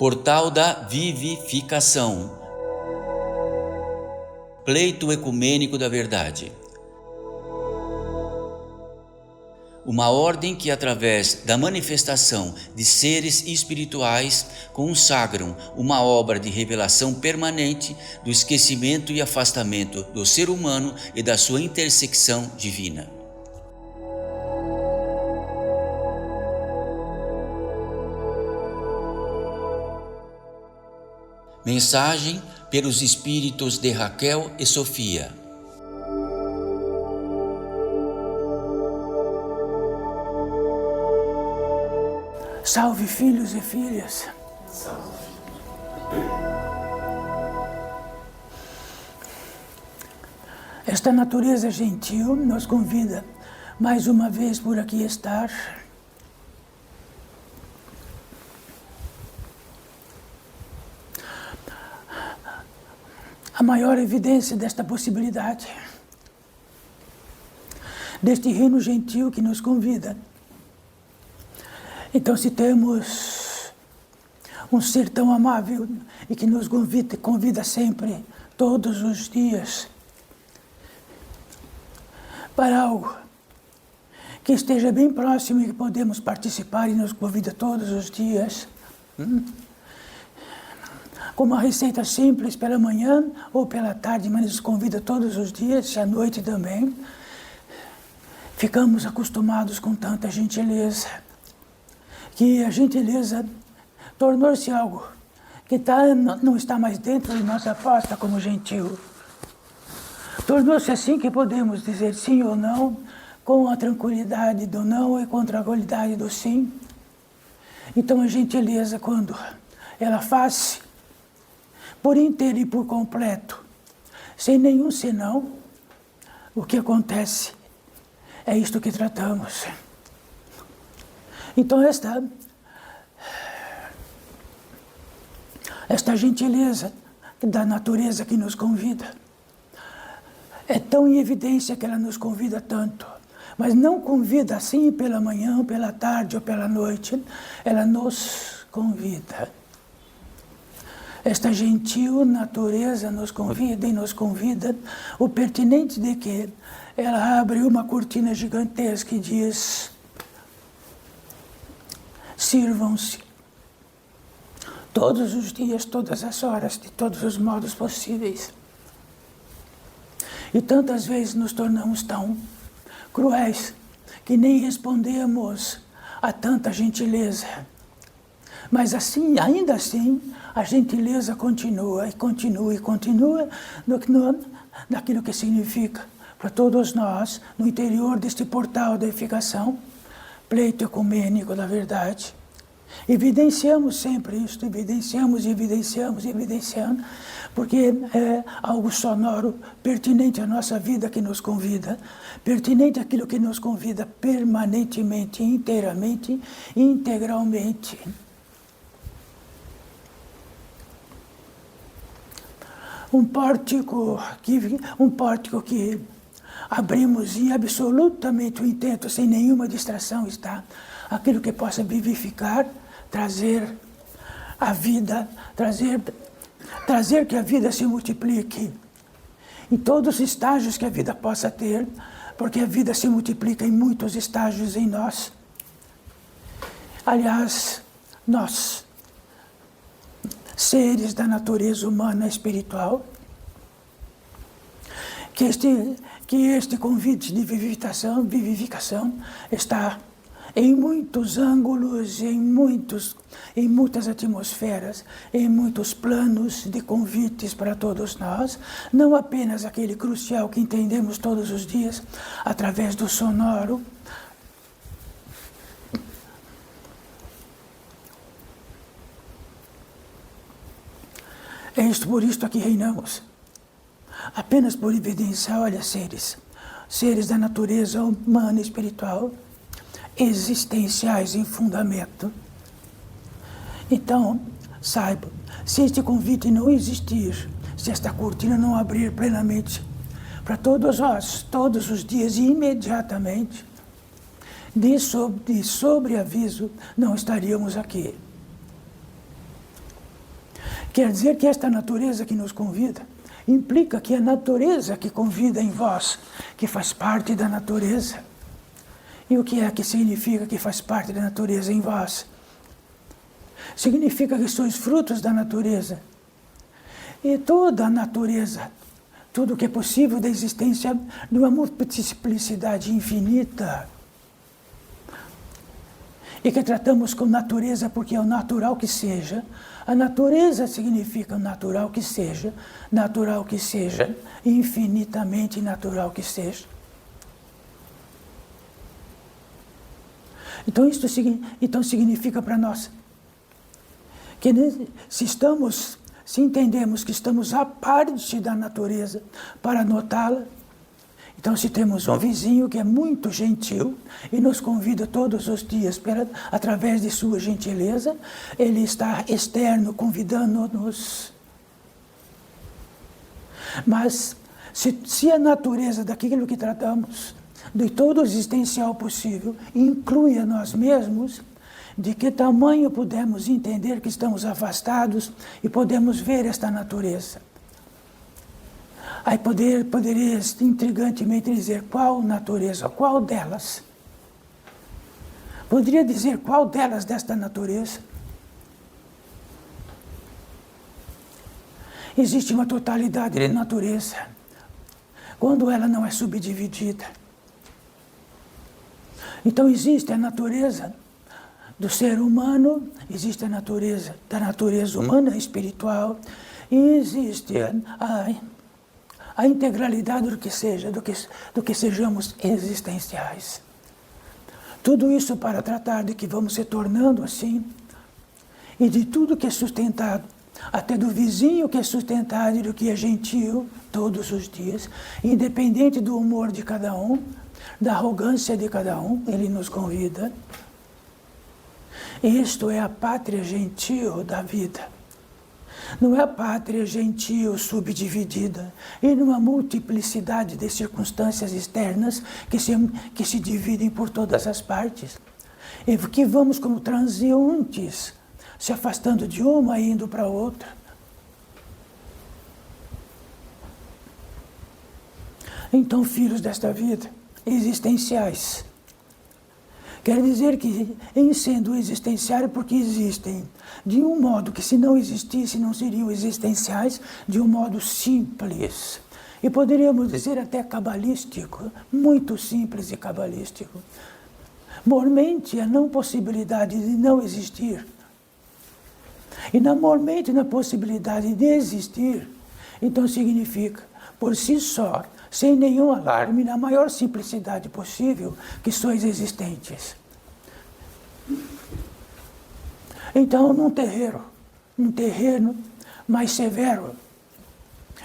Portal da Vivificação. Pleito ecumênico da verdade. Uma ordem que, através da manifestação de seres espirituais, consagram uma obra de revelação permanente do esquecimento e afastamento do ser humano e da sua intersecção divina. Mensagem pelos espíritos de Raquel e Sofia. Salve, filhos e filhas. Salve. Esta natureza gentil nos convida mais uma vez por aqui estar. A maior evidência desta possibilidade, deste reino gentil que nos convida. Então, se temos um ser tão amável e que nos convida sempre, todos os dias, para algo que esteja bem próximo e que podemos participar e nos convida todos os dias, com uma receita simples pela manhã ou pela tarde, mas nos convida todos os dias e à noite também, ficamos acostumados com tanta gentileza. Que a gentileza tornou-se algo que não está mais dentro de nossa aposta como gentil. Tornou-se assim que podemos dizer sim ou não, com a tranquilidade do não e com a tranquilidade do sim. Então a gentileza, quando ela faz por inteiro e por completo, sem nenhum senão, o que acontece é isto que tratamos. Então esta gentileza da natureza que nos convida é tão em evidência que ela nos convida tanto, mas não convida assim pela manhã, pela tarde ou pela noite, ela nos convida. Esta gentil natureza nos convida e nos convida, o pertinente de que ela abre uma cortina gigantesca e diz: sirvam-se todos os dias, todas as horas, de todos os modos possíveis. E tantas vezes nos tornamos tão cruéis que nem respondemos a tanta gentileza. Mas assim, ainda assim, a gentileza continua e continua e continua naquilo que significa para todos nós, no interior deste portal da edificação, pleito ecumênico da verdade. Evidenciamos sempre isso, evidenciamos, porque é algo sonoro, pertinente à nossa vida que nos convida, pertinente àquilo que nos convida permanentemente, inteiramente, integralmente. Um pórtico que abrimos e absolutamente o intento, sem nenhuma distração, está aquilo que possa vivificar, trazer a vida, trazer que a vida se multiplique em todos os estágios que a vida possa ter, porque a vida se multiplica em muitos estágios em nós. Aliás, nós, seres da natureza humana espiritual, que este convite de vivificação está em muitos ângulos, em muitas atmosferas, em muitos planos de convites para todos nós, não apenas aquele crucial que entendemos todos os dias através do sonoro. É isto, por isto aqui reinamos. Apenas por evidenciar, olha, seres da natureza humana e espiritual, existenciais em fundamento. Então, saiba, se este convite não existir, se esta cortina não abrir plenamente para todos nós, todos os dias e imediatamente, de sobreaviso, não estaríamos aqui. Quer dizer que esta natureza que nos convida implica que a natureza que convida em vós, que faz parte da natureza. E o que é que significa que faz parte da natureza em vós? Significa que sois frutos da natureza. E toda a natureza, tudo que é possível da existência de uma multiplicidade infinita. E que tratamos com natureza porque é o natural que seja. A natureza significa o natural que seja, infinitamente natural que seja. Então isso significa para nós que se entendemos que estamos à parte da natureza para notá-la, então se temos um vizinho que é muito gentil e nos convida todos os dias através de sua gentileza, ele está externo convidando-nos. Mas se a natureza daquilo que tratamos, de todo o existencial possível, inclui a nós mesmos, de que tamanho podemos entender que estamos afastados e podemos ver esta natureza? Aí poderia intrigantemente dizer qual natureza, qual delas? Poderia dizer qual delas desta natureza? Existe uma totalidade de natureza, quando ela não é subdividida. Então existe a natureza do ser humano, existe a natureza da natureza humana, espiritual, e existe a integralidade do que seja, do que sejamos existenciais. Tudo isso para tratar de que vamos se tornando assim, e de tudo que é sustentado, até do vizinho que é sustentado e do que é gentil todos os dias, independente do humor de cada um, da arrogância de cada um, ele nos convida. Isto é a pátria gentil da vida. Não é a pátria gentil subdividida e numa multiplicidade de circunstâncias externas que se dividem por todas as partes. E que vamos como transeuntes, se afastando de uma e indo para outra. Então, filhos desta vida, existenciais. Quer dizer que, em sendo existenciais, porque existem de um modo que, se não existisse, não seriam existenciais, de um modo simples. E poderíamos dizer até cabalístico, muito simples e cabalístico. Mormente a não possibilidade de não existir. E mormente na possibilidade de existir, então significa, por si só, sem nenhum alarme, na maior simplicidade possível, que sois existentes. Então, num terreno mais severo,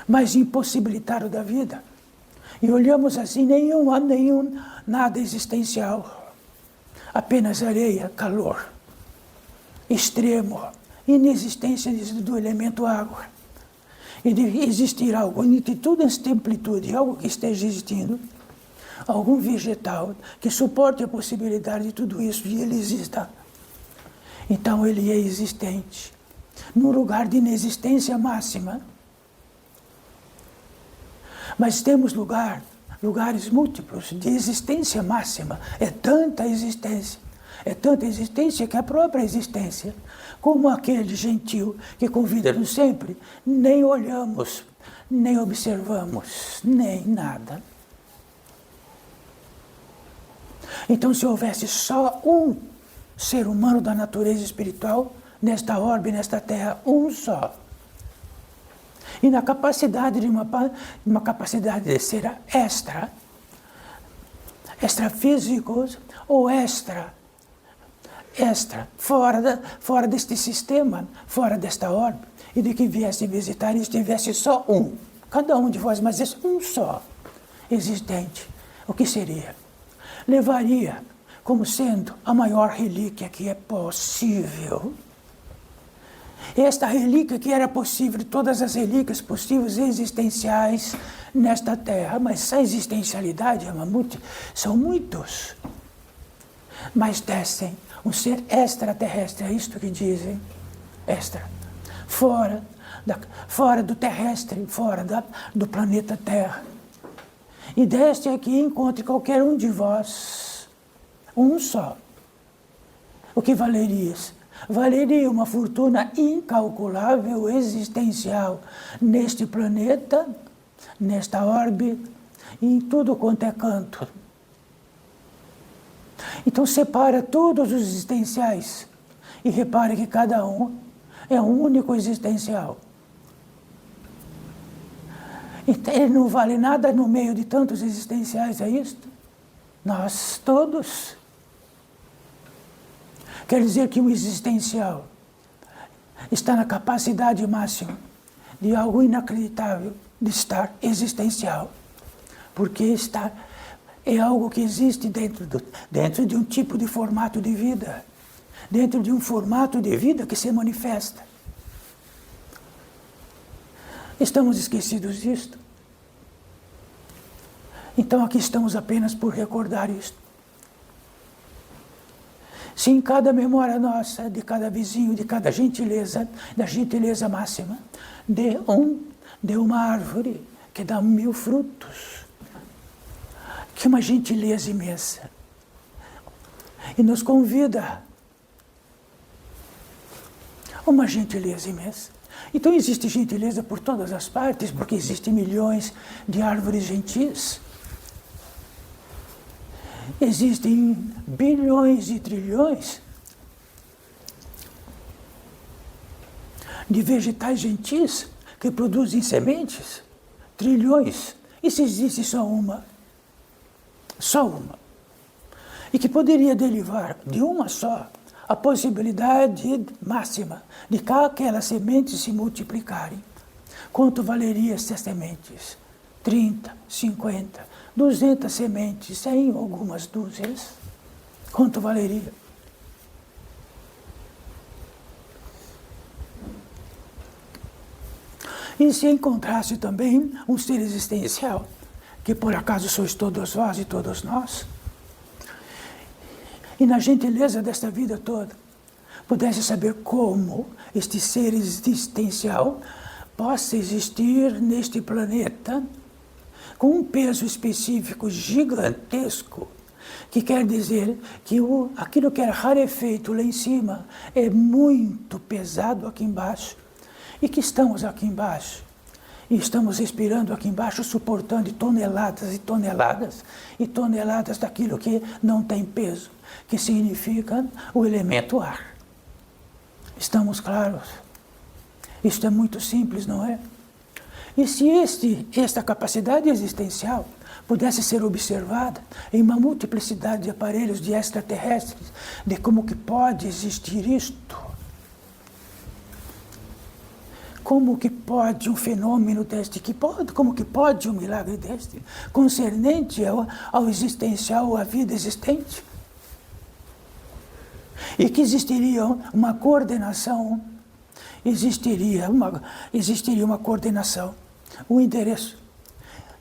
mais impossibilitado da vida, e olhamos assim, nada existencial, apenas areia, calor, extremo, inexistência do elemento água. E de existir algo, de toda esta amplitude, algo que esteja existindo, algum vegetal que suporte a possibilidade de tudo isso, e ele exista. Então ele é existente, num lugar de inexistência máxima. Mas temos lugares múltiplos de existência máxima. É tanta existência que a própria existência, como aquele gentil que convida-nos sempre, nem olhamos, nem observamos, nem nada. Então, se houvesse só um ser humano da natureza espiritual, nesta orbe, nesta terra, um só, e na capacidade de uma capacidade de ser extrafísicos ou fora deste sistema, fora desta orbe, e de que viesse visitar e estivesse só um, cada um de vós, mas esse um só, existente, o que seria? Levaria como sendo a maior relíquia que é possível. Esta relíquia que era possível, todas as relíquias possíveis existenciais nesta terra, mas a existencialidade são muitos, mas descem um ser extraterrestre, é isto que dizem, fora fora do terrestre, fora do planeta Terra. E deste aqui encontre qualquer um de vós, um só. O que valeria? Valeria uma fortuna incalculável, existencial, neste planeta, nesta orbe, e em tudo quanto é canto. Então separa todos os existenciais e repare que cada um é um único existencial. Ele não vale nada no meio de tantos existenciais, é isto? Nós todos. Quer dizer que o existencial está na capacidade máxima de algo inacreditável, de estar existencial. Porque é algo que existe dentro de um tipo de formato de vida. Dentro de um formato de vida que se manifesta. Estamos esquecidos disto? Então aqui estamos apenas por recordar isto. Se em cada memória nossa, de cada vizinho, de cada gentileza, da gentileza máxima, de uma árvore que dá 1000 frutos, que uma gentileza imensa, e nos convida uma gentileza imensa. Então existe gentileza por todas as partes, porque existem milhões de árvores gentis. Existem bilhões e trilhões de vegetais gentis que produzem sementes, trilhões. E se existe só uma, e que poderia derivar de uma só, a possibilidade máxima de que aquelas sementes se multiplicarem. Quanto valeria essas sementes? 30, 50, 200 sementes, 100 algumas dúzias. Quanto valeria? E se encontrasse também um ser existencial, que por acaso sois todos vós e todos nós, e na gentileza desta vida toda, pudesse saber como este ser existencial possa existir neste planeta com um peso específico gigantesco, que quer dizer que aquilo que é rarefeito lá em cima é muito pesado aqui embaixo, e que estamos aqui embaixo, e estamos respirando aqui embaixo, suportando toneladas e toneladas e toneladas daquilo que não tem peso, que significa o elemento ar. Estamos claros? Isto é muito simples, não é? E se esta capacidade existencial pudesse ser observada em uma multiplicidade de aparelhos de extraterrestres, de como que pode existir isto? Como que pode um fenômeno deste, como que pode um milagre deste, concernente ao existencial, à vida existente? E que existiria uma coordenação, existiria uma coordenação, um endereço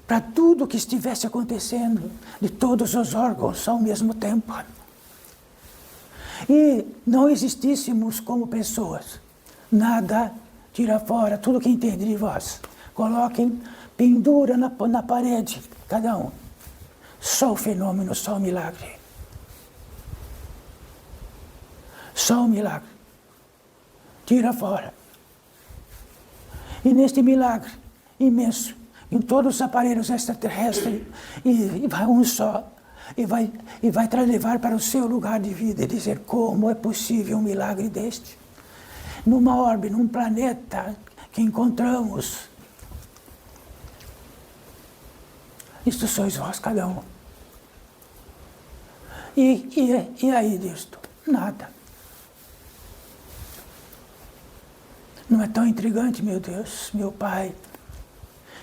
para tudo que estivesse acontecendo, de todos os órgãos ao mesmo tempo. E não existíssemos como pessoas, nada tira fora, tudo que entende de vós. Coloquem, pendura na parede, cada um. Só o fenômeno, só o milagre. Só o milagre. Tira fora. E neste milagre imenso, em todos os aparelhos extraterrestres, e vai um só, e vai levar para o seu lugar de vida e dizer como é possível um milagre deste. Numa orbe, num planeta que encontramos. Isto sois vós, cada um. E aí disto? Nada. Não é tão intrigante, meu Deus, meu Pai,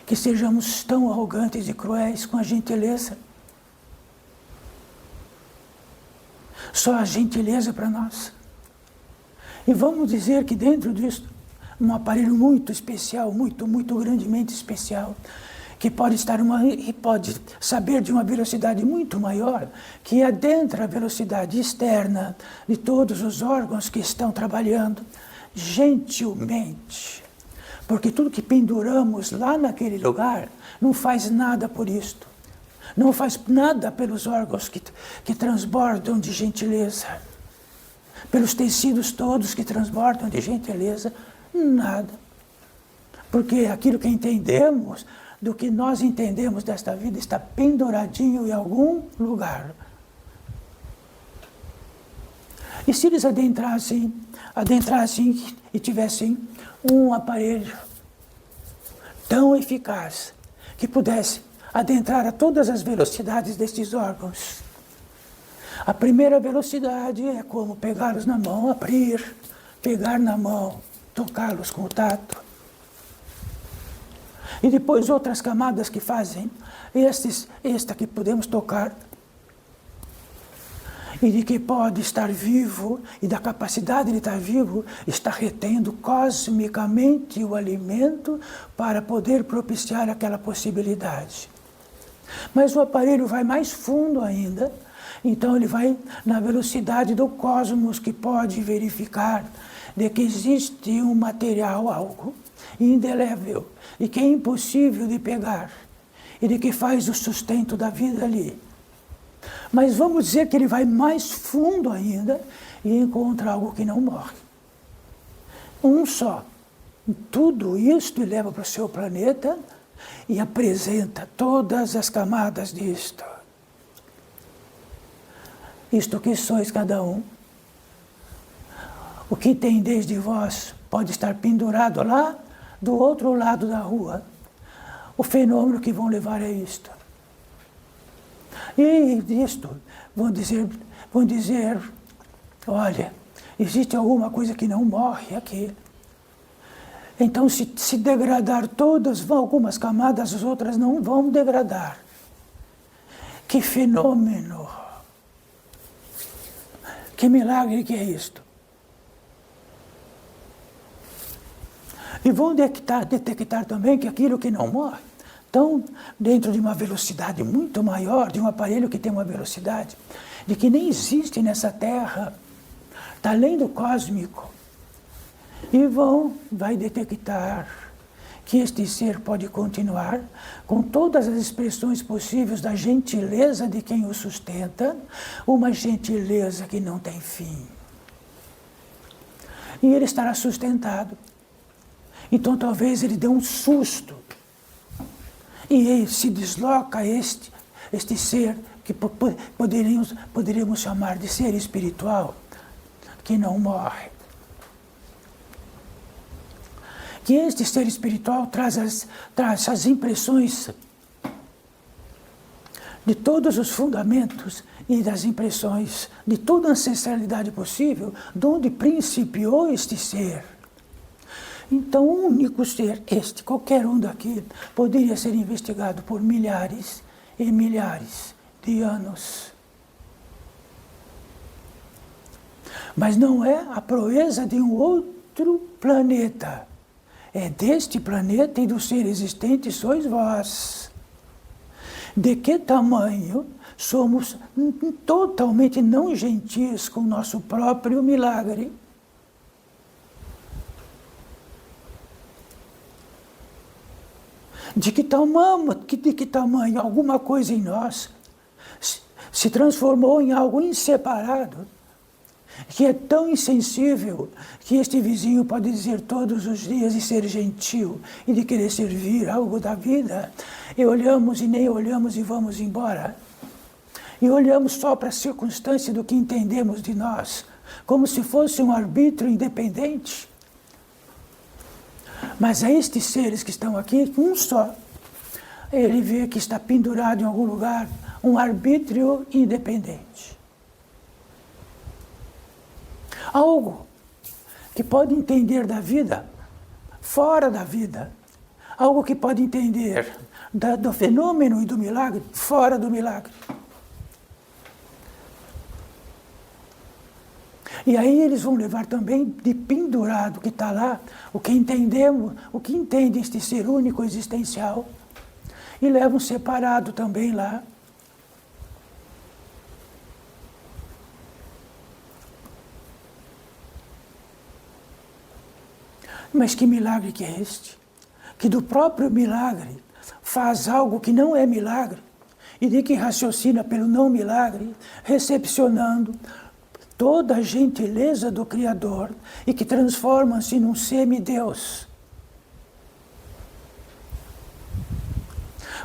que sejamos tão arrogantes e cruéis com a gentileza? Só a gentileza para nós. E vamos dizer que dentro disso, um aparelho muito especial, muito grandemente especial, que pode saber de uma velocidade muito maior, que adentra a velocidade externa de todos os órgãos que estão trabalhando gentilmente, Porque tudo que penduramos lá naquele lugar não faz nada por isto. Não faz nada pelos órgãos que transbordam de gentileza. Pelos tecidos todos que transbordam de gentileza, nada. Porque aquilo que entendemos, do que nós entendemos desta vida, está penduradinho em algum lugar. E se eles adentrassem e tivessem um aparelho tão eficaz que pudesse adentrar a todas as velocidades destes órgãos. A primeira velocidade é como pegá-los na mão, abrir, pegar na mão, tocá-los com o tato. E depois outras camadas que fazem esta que podemos tocar, e de que pode estar vivo, e da capacidade de estar vivo, está retendo cosmicamente o alimento para poder propiciar aquela possibilidade. Mas o aparelho vai mais fundo ainda, então ele vai na velocidade do cosmos, que pode verificar de que existe um material, algo indelével, e que é impossível de pegar, e de que faz o sustento da vida ali. Mas vamos dizer que ele vai mais fundo ainda e encontra algo que não morre. Um só. Tudo isto ele leva para o seu planeta e apresenta todas as camadas disto. Isto que sois cada um. O que tem desde vós pode estar pendurado lá do outro lado da rua. O fenômeno que vão levar é isto. E disto vão dizer, olha, existe alguma coisa que não morre aqui. Então, se degradar todas, algumas camadas, as outras não vão degradar. Que fenômeno! Que milagre que é isto! E vão detectar também que aquilo que não morre, estão dentro de uma velocidade muito maior, de um aparelho que tem uma velocidade, de que nem existe nessa Terra, está além do cósmico. E vai detectar que este ser pode continuar com todas as expressões possíveis da gentileza de quem o sustenta, uma gentileza que não tem fim. E ele estará sustentado. Então talvez ele dê um susto. E se desloca este ser que poderíamos chamar de ser espiritual, que não morre. Que este ser espiritual traz as impressões de todos os fundamentos e das impressões de toda a ancestralidade possível, de onde principiou este ser. Então, o único ser, qualquer um daqui, poderia ser investigado por milhares e milhares de anos. Mas não é a proeza de um outro planeta. É deste planeta e do ser existente sois vós. De que tamanho somos totalmente não gentis com o nosso próprio milagre? De que tamanho alguma coisa em nós se transformou em algo inseparado, que é tão insensível que este vizinho pode dizer todos os dias e ser gentil e de querer servir algo da vida, e olhamos e nem olhamos e vamos embora. E olhamos só para a circunstância do que entendemos de nós, como se fosse um arbítrio independente. Mas a estes seres que estão aqui, um só, ele vê que está pendurado em algum lugar um arbítrio independente. Algo que pode entender da vida, fora da vida. Algo que pode entender do fenômeno e do milagre, fora do milagre. E aí eles vão levar também de pendurado que está lá, o que entende este ser único existencial, e levam separado também lá. Mas que milagre que é este? que do próprio milagre faz algo que não é milagre, e de que raciocina pelo não milagre, recepcionando toda a gentileza do Criador e que transforma-se num semideus.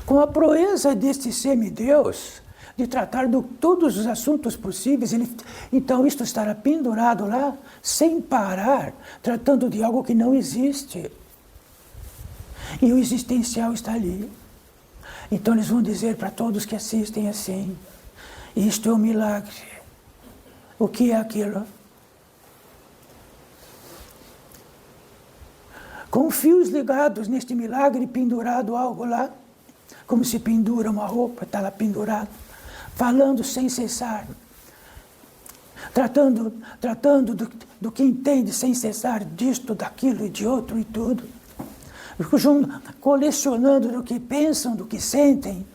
Com a proeza deste semideus, de tratar de todos os assuntos possíveis, então isto estará pendurado lá, sem parar, tratando de algo que não existe. E o existencial está ali. Então eles vão dizer para todos que assistem assim, isto é um milagre. O que é aquilo? Com fios ligados neste milagre, pendurado algo lá, como se pendura uma roupa, está lá pendurado, falando sem cessar, tratando do que entende sem cessar, disto, daquilo e de outro e tudo, colecionando do que pensam, do que sentem,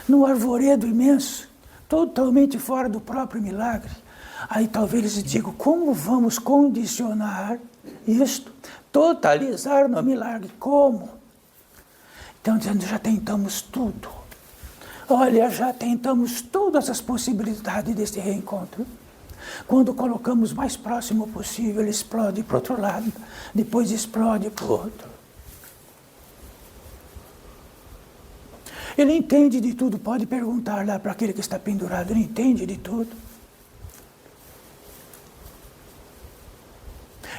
num arvoredo imenso, totalmente fora do próprio milagre. Aí talvez eles digam, como vamos condicionar isto, totalizar no milagre? Como? Então, dizendo, já tentamos tudo. Olha, já tentamos todas as possibilidades desse reencontro. Quando colocamos mais próximo possível, ele explode para o outro lado, depois explode para o outro. Ele entende de tudo, pode perguntar lá para aquele que está pendurado, ele entende de tudo.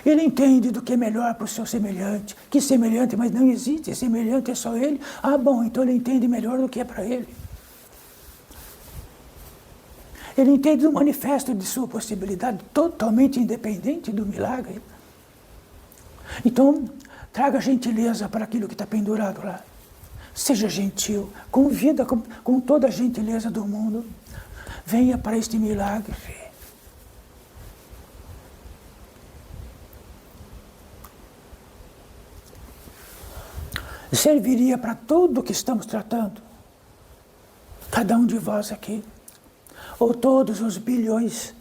Ele entende do que é melhor para o seu semelhante. Que semelhante, mas não existe, semelhante é só ele. Ah, bom, então ele entende melhor do que é para ele. Ele entende do manifesto de sua possibilidade, totalmente independente do milagre. Então, traga gentileza para aquilo que está pendurado lá. Seja gentil, convida com toda a gentileza do mundo. Venha para este milagre. Serviria para tudo o que estamos tratando. Cada um de vós aqui. Ou todos os bilhões,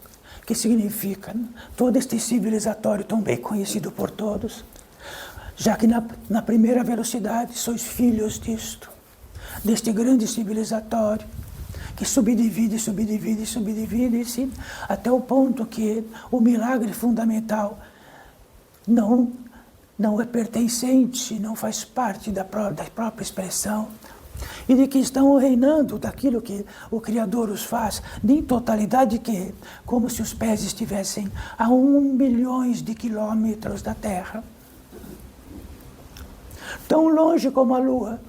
que significa todo este civilizatório tão bem conhecido por todos, já que na primeira velocidade sois filhos disto, deste grande civilizatório, que subdivide-se, até o ponto que o milagre fundamental não é pertencente, não faz parte da própria expressão, e de que estão reinando daquilo que o Criador os faz, de totalidade que, como se os pés estivessem a 1 milhão de quilômetros da Terra, tão longe como a Lua,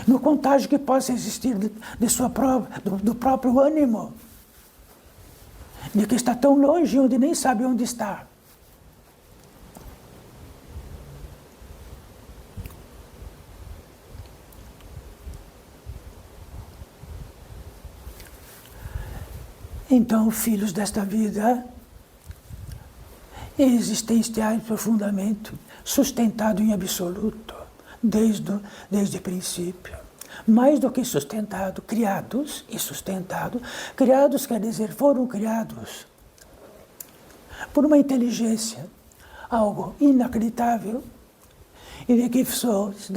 no contágio que possa existir do próprio ânimo, de que está tão longe onde nem sabe onde está. Então, filhos desta vida, existenciais profundamente, sustentado em absoluto, desde o princípio. Mais do que sustentado, criados e sustentados. Criados quer dizer, foram criados por uma inteligência, algo inacreditável, e de que sois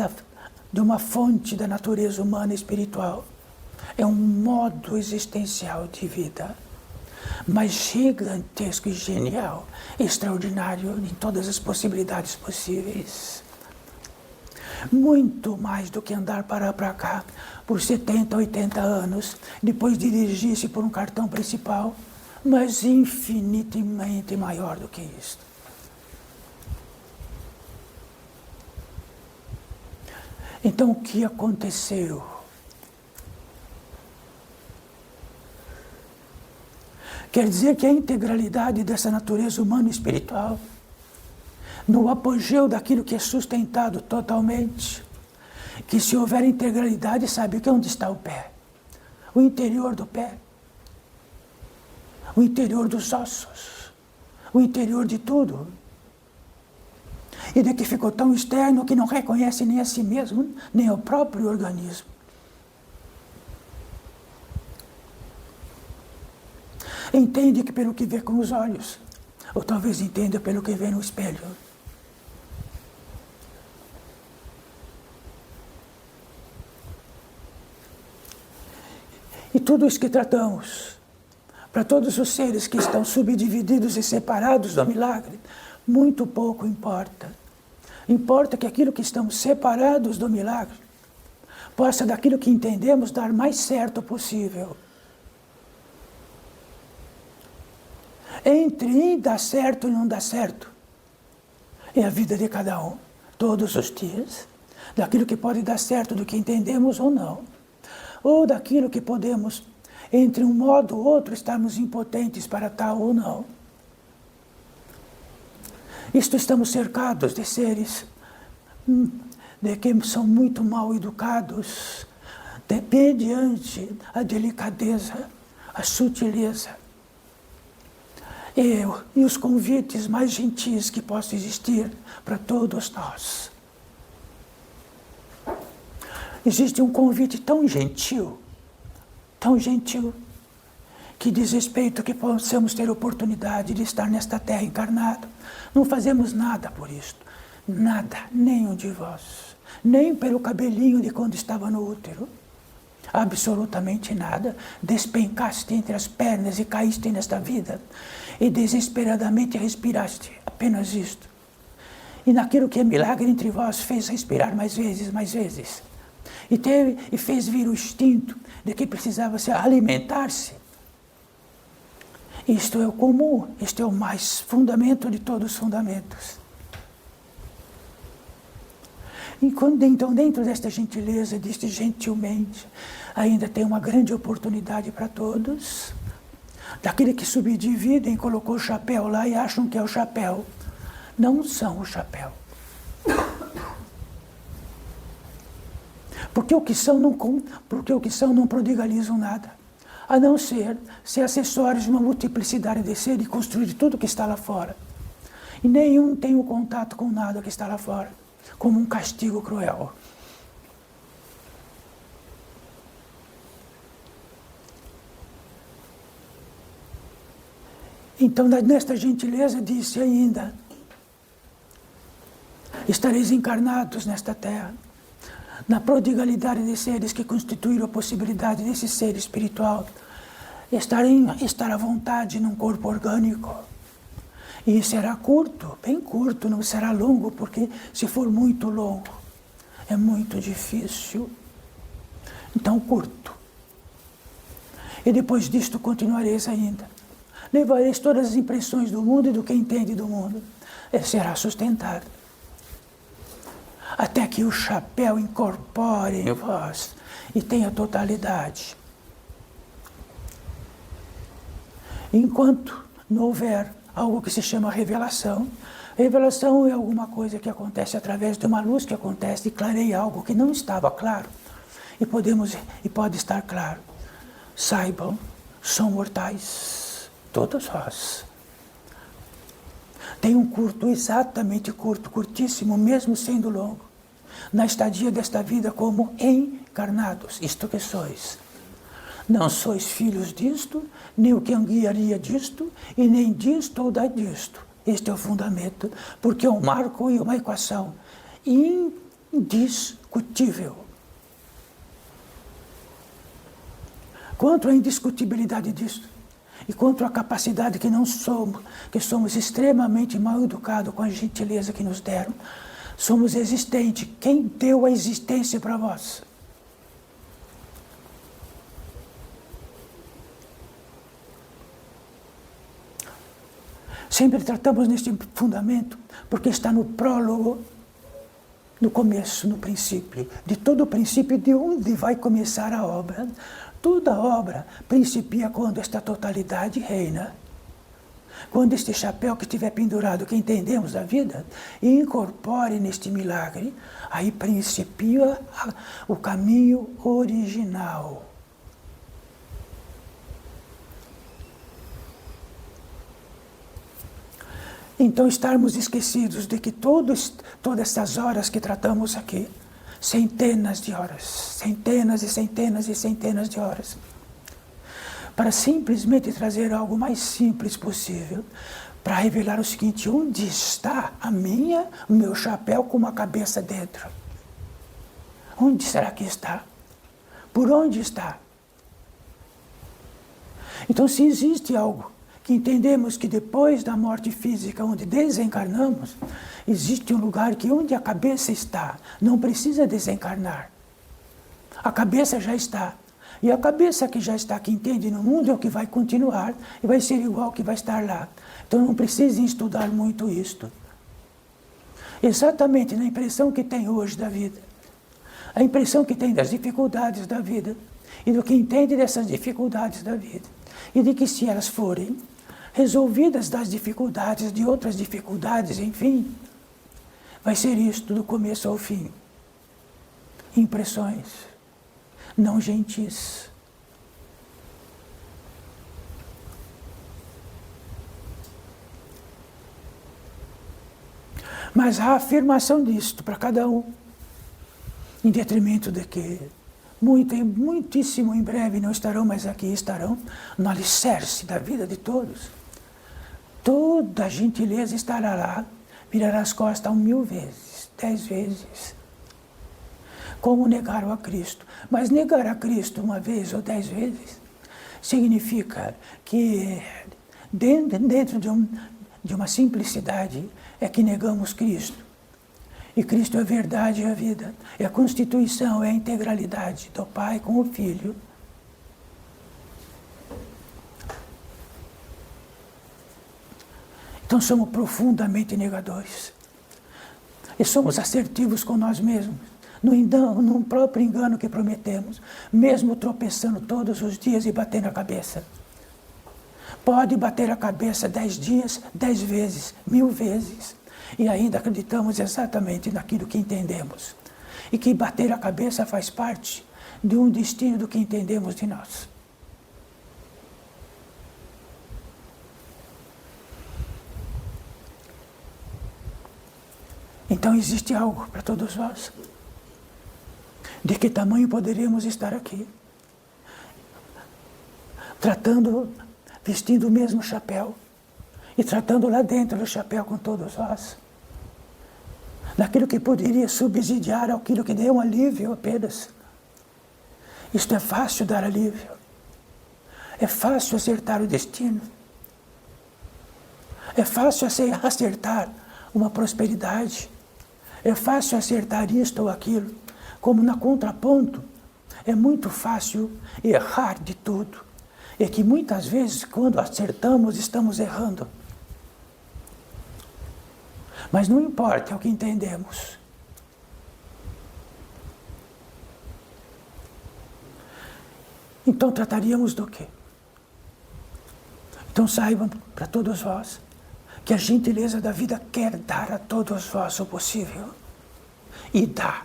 de uma fonte da natureza humana e espiritual. É um modo existencial de vida, mas gigantesco e genial, extraordinário em todas as possibilidades possíveis. Muito mais do que andar para cá por 70, 80 anos, depois dirigir-se por um cartão principal, mas infinitamente maior do que isso. Então, o que aconteceu? Quer dizer que a integralidade dessa natureza humana e espiritual, no apogeu daquilo que é sustentado totalmente, que se houver integralidade, sabe que onde está o pé? O interior do pé, o interior dos ossos, o interior de tudo. E de que ficou tão externo que não reconhece nem a si mesmo, nem o próprio organismo. Entende que pelo que vê com os olhos, ou talvez entenda pelo que vê no espelho. E tudo isso que tratamos, para todos os seres que estão subdivididos e separados do milagre, muito pouco importa. Importa que aquilo que estamos separados do milagre possa, daquilo que entendemos, dar mais certo possível. Entre dar certo e não dar certo, é a vida de cada um, todos os dias, daquilo que pode dar certo do que entendemos ou não, ou daquilo que podemos, entre um modo ou outro, estarmos impotentes para tal ou não. Isto estamos cercados de seres de que são muito mal educados, mediante a delicadeza, a sutileza e os convites mais gentis que possam existir para todos nós. Existe um convite tão gentil, que diz respeito que possamos ter oportunidade de estar nesta terra encarnado. Não fazemos nada por isto, nada, nenhum de vós, nem pelo cabelinho de quando estava no útero, absolutamente nada. Despencaste entre as pernas e caíste nesta vida, e desesperadamente respiraste, apenas isto. E naquilo que é milagre entre vós, fez respirar mais vezes, e fez vir o instinto de que precisava se alimentar-se. Isto é o comum, este é o mais fundamento de todos os fundamentos. Então, dentro desta gentileza, deste gentilmente, ainda tem uma grande oportunidade para todos. Daquele que subdividem, colocou o chapéu lá e acham que é o chapéu. Não são o chapéu. Porque o que são não prodigalizam nada, a não ser acessórios de uma multiplicidade de ser e construir tudo que está lá fora. E nenhum tem o contato com nada que está lá fora, como um castigo cruel. Então, nesta gentileza, disse ainda: estareis encarnados nesta terra, na prodigalidade de seres que constituíram a possibilidade desse ser espiritual estar à vontade num corpo orgânico. E será curto, bem curto, não será longo, porque se for muito longo, é muito difícil. Então, curto. E depois disto continuareis ainda. Levareis todas as impressões do mundo e do que entende do mundo. Será sustentado. Até que o chapéu incorpore em vós e tenha totalidade. Enquanto não houver algo que se chama revelação, revelação é alguma coisa que acontece através de uma luz que acontece e clareia algo que não estava claro. E pode estar claro. Saibam, são mortais, todos vós. Tem um curto, exatamente curto, curtíssimo, mesmo sendo longo, na estadia desta vida como encarnados, isto que sois. Não sois filhos disto, nem o que guiaria disto, e nem disto ou da disto. Este é o fundamento, porque é um marco e uma equação indiscutível. Quanto à indiscutibilidade disto, e quanto à capacidade que somos extremamente mal educados com a gentileza que nos deram, somos existentes. Quem deu a existência para vós? Sempre tratamos neste fundamento, porque está no prólogo, no começo, no princípio. De todo o princípio, de onde vai começar a obra. Toda obra principia quando esta totalidade reina. Quando este chapéu que estiver pendurado, que entendemos da vida, incorpore neste milagre, aí principia o caminho original. Então, estarmos esquecidos de que todas essas horas que tratamos aqui, centenas de horas, centenas e centenas e centenas de horas, para simplesmente trazer algo mais simples possível, para revelar o seguinte: onde está o meu chapéu com uma cabeça dentro? Onde será que está? Por onde está? Então, se existe algo que entendemos que depois da morte física, onde desencarnamos, existe um lugar que onde a cabeça está, não precisa desencarnar. A cabeça já está. E a cabeça que já está, que entende no mundo, é o que vai continuar e vai ser igual que vai estar lá. Então não precisem estudar muito isto. Exatamente na impressão que tem hoje da vida, a impressão que tem das dificuldades da vida e do que entende dessas dificuldades da vida. E de que se elas forem resolvidas das dificuldades, de outras dificuldades, enfim, vai ser isto do começo ao fim. Impressões, não gentis. Mas a afirmação disto para cada um, em detrimento de que muitíssimo em breve não estarão mais aqui, estarão no alicerce da vida de todos. Toda a gentileza estará lá, virará as costas 1000 vezes, 10 vezes. Como negaram a Cristo. Mas negar a Cristo 1 vez ou 10 vezes significa que dentro de uma simplicidade é que negamos Cristo. E Cristo é a verdade e a vida, é a constituição, é a integralidade do Pai com o Filho. Então somos profundamente negadores. E somos assertivos com nós mesmos, no próprio engano que prometemos, mesmo tropeçando todos os dias e batendo a cabeça. Pode bater a cabeça 10 dias, 10 vezes, 1000 vezes. E ainda acreditamos exatamente naquilo que entendemos. E que bater a cabeça faz parte de um destino do que entendemos de nós. Então existe algo para todos nós. De que tamanho poderíamos estar aqui? Vestindo o mesmo chapéu. E tratando lá dentro do chapéu com todos nós. Naquilo que poderia subsidiar aquilo que dê um alívio apenas. Isto é fácil dar alívio. É fácil acertar o destino. É fácil acertar uma prosperidade. É fácil acertar isto ou aquilo. Como na contraponto, é muito fácil errar de tudo. É que muitas vezes, quando acertamos, estamos errando. Mas não importa, é o que entendemos. Então trataríamos do quê? Então saibam para todos vós que a gentileza da vida quer dar a todos vós o possível. E dá.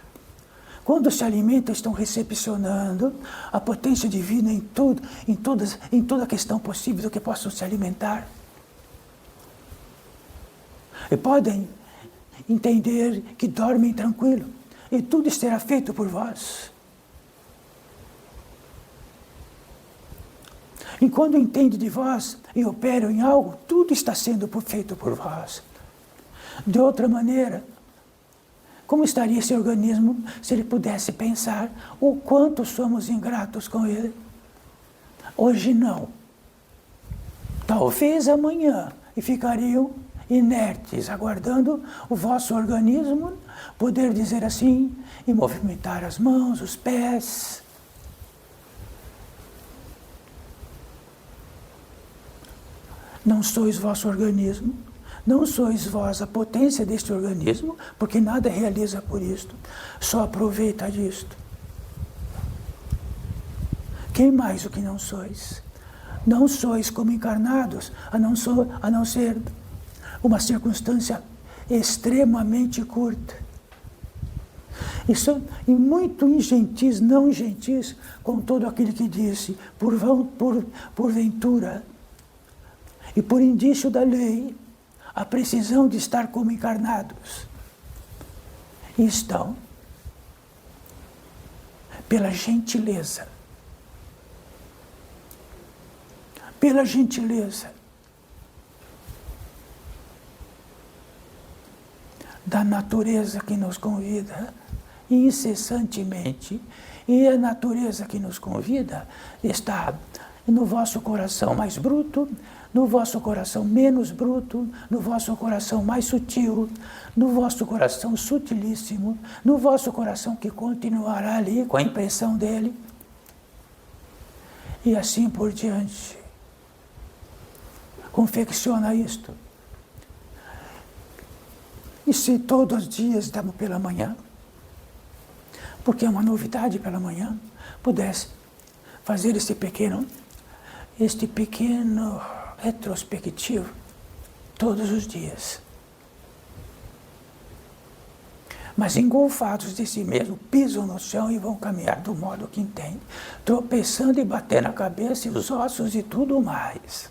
Quando se alimentam, estão recepcionando a potência divina em tudo, em toda a questão possível do que possam se alimentar. E podem entender que dormem tranquilo, e tudo será feito por vós. E quando entende de vós e operam em algo, tudo está sendo feito por vós. De outra maneira, como estaria esse organismo se ele pudesse pensar o quanto somos ingratos com ele? Hoje não. Talvez amanhã, e ficariam inertes, aguardando o vosso organismo poder dizer assim, e movimentar as mãos, os pés. Não sois vosso organismo, não sois vós a potência deste organismo, porque nada realiza por isto, só aproveita disto. Quem mais o que não sois? Não sois como encarnados, a não ser uma circunstância extremamente curta. E muito ingentis, não gentis, com todo aquele que disse, por ventura, e por indício da lei, a precisão de estar como encarnados. E estão pela gentileza. Pela gentileza da natureza que nos convida incessantemente, e a natureza que nos convida está no vosso coração mais bruto, no vosso coração menos bruto, no vosso coração mais sutil, no vosso coração sutilíssimo, no vosso coração que continuará ali com a impressão dele, e assim por diante. Confecciona isto. E se todos os dias, pela manhã, porque é uma novidade pela manhã, pudesse fazer este pequeno retrospectivo todos os dias. Mas engolfados de si mesmo, pisam no chão e vão caminhar do modo que entendem, tropeçando e batendo a cabeça e os ossos e tudo mais.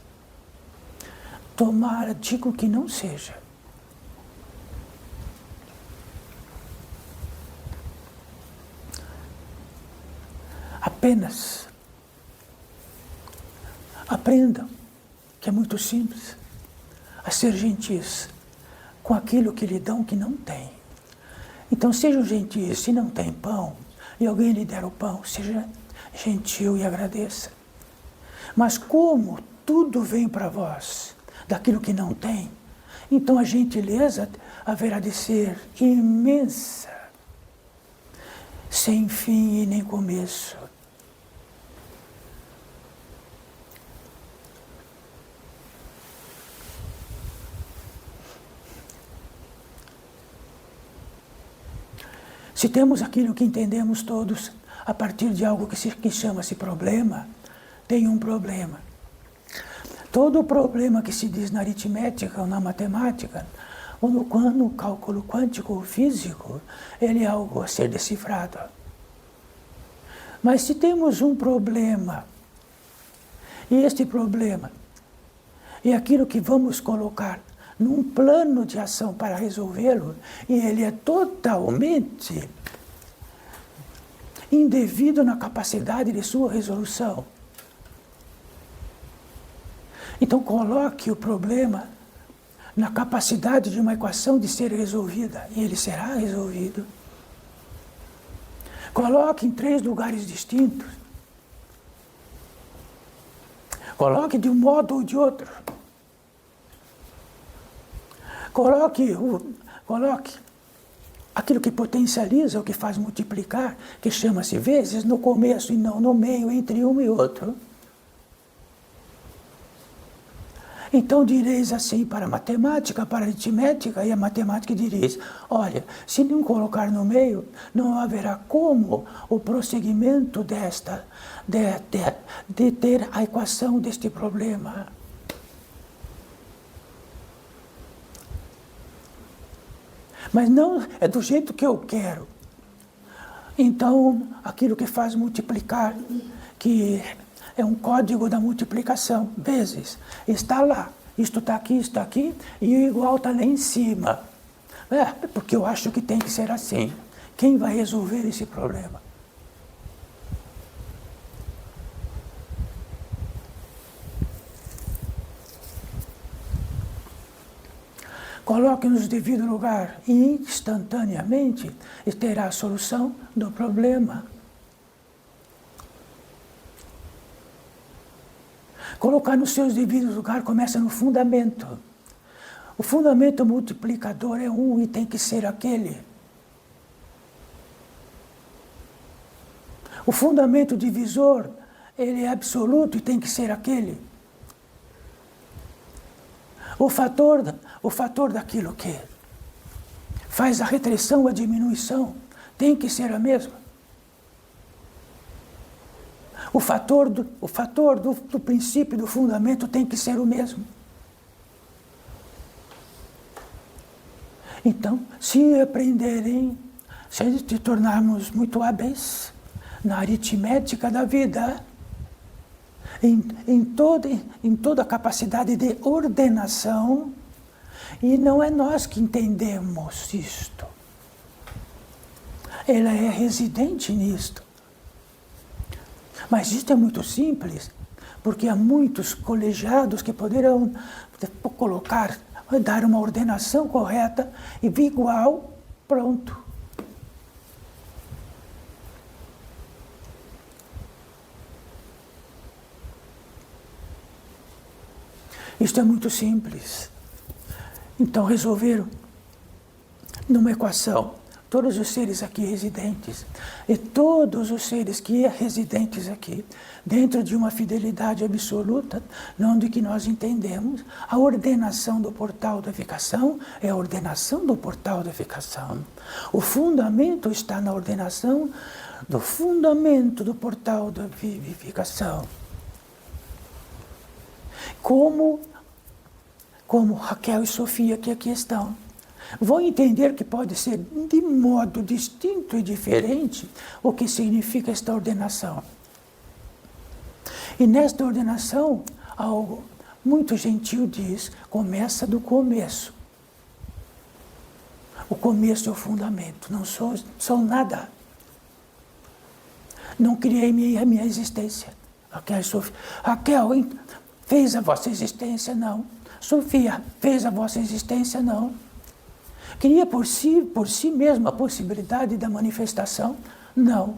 Tomara, digo que não seja. Apenas aprendam, que é muito simples, a ser gentis com aquilo que lhe dão que não tem. Então sejam gentis, se não tem pão e alguém lhe der o pão, seja gentil e agradeça. Mas como tudo vem para vós daquilo que não tem, então a gentileza haverá de ser imensa, sem fim e nem começo. Se temos aquilo que entendemos todos a partir de algo que chama-se problema, tem um problema. Todo problema que se diz na aritmética ou na matemática, ou no cálculo quântico ou físico, ele é algo a ser decifrado. Mas se temos um problema, e este problema é aquilo que vamos colocar num plano de ação para resolvê-lo, e ele é totalmente indevido na capacidade de sua resolução. Então coloque o problema na capacidade de uma equação de ser resolvida, e ele será resolvido. Coloque em 3 lugares distintos. Coloque de um modo ou de outro. Coloque aquilo que potencializa, o que faz multiplicar, que chama-se vezes, no começo e não no meio, entre um e outro. Então direis assim para a matemática, para a aritmética, e a matemática direis, olha, se não colocar no meio, não haverá como o prosseguimento de ter a equação deste problema. Mas não é do jeito que eu quero. Então, aquilo que faz multiplicar, que é um código da multiplicação, vezes, está lá. Isto está aqui, e o igual está lá em cima. Porque eu acho que tem que ser assim. Quem vai resolver esse problema? Coloque nos devido lugar e instantaneamente terá a solução do problema. Colocar nos seus devidos lugares começa no fundamento. O fundamento multiplicador é um e tem que ser aquele. O fundamento divisor, ele é absoluto e tem que ser aquele. O fator daquilo que faz a retrição, a diminuição, tem que ser a mesma. O fator do princípio, do fundamento, tem que ser o mesmo. Então, se aprenderem, se tornarmos muito hábeis na aritmética da vida, em toda a capacidade de ordenação, e não é nós que entendemos isto. Ela é residente nisto. Mas isto é muito simples, porque há muitos colegiados que poderão colocar, dar uma ordenação correta e igual, pronto. Isto é muito simples. Então resolveram, numa equação, todos os seres aqui residentes e todos os seres que residentes aqui, dentro de uma fidelidade absoluta, onde que nós entendemos a ordenação do portal da vivificação é a ordenação do portal da vivificação. O fundamento está na ordenação do fundamento do portal da vivificação. Como Raquel e Sofia que aqui estão, vão entender que pode ser de modo distinto e diferente o que significa esta ordenação. E nesta ordenação, algo muito gentil diz, começa do começo. O começo é o fundamento, não sou nada. Não criei minha existência. Raquel fez a vossa existência? Não. Sofia fez a vossa existência? Não. Cria por si mesmo a possibilidade da manifestação? Não.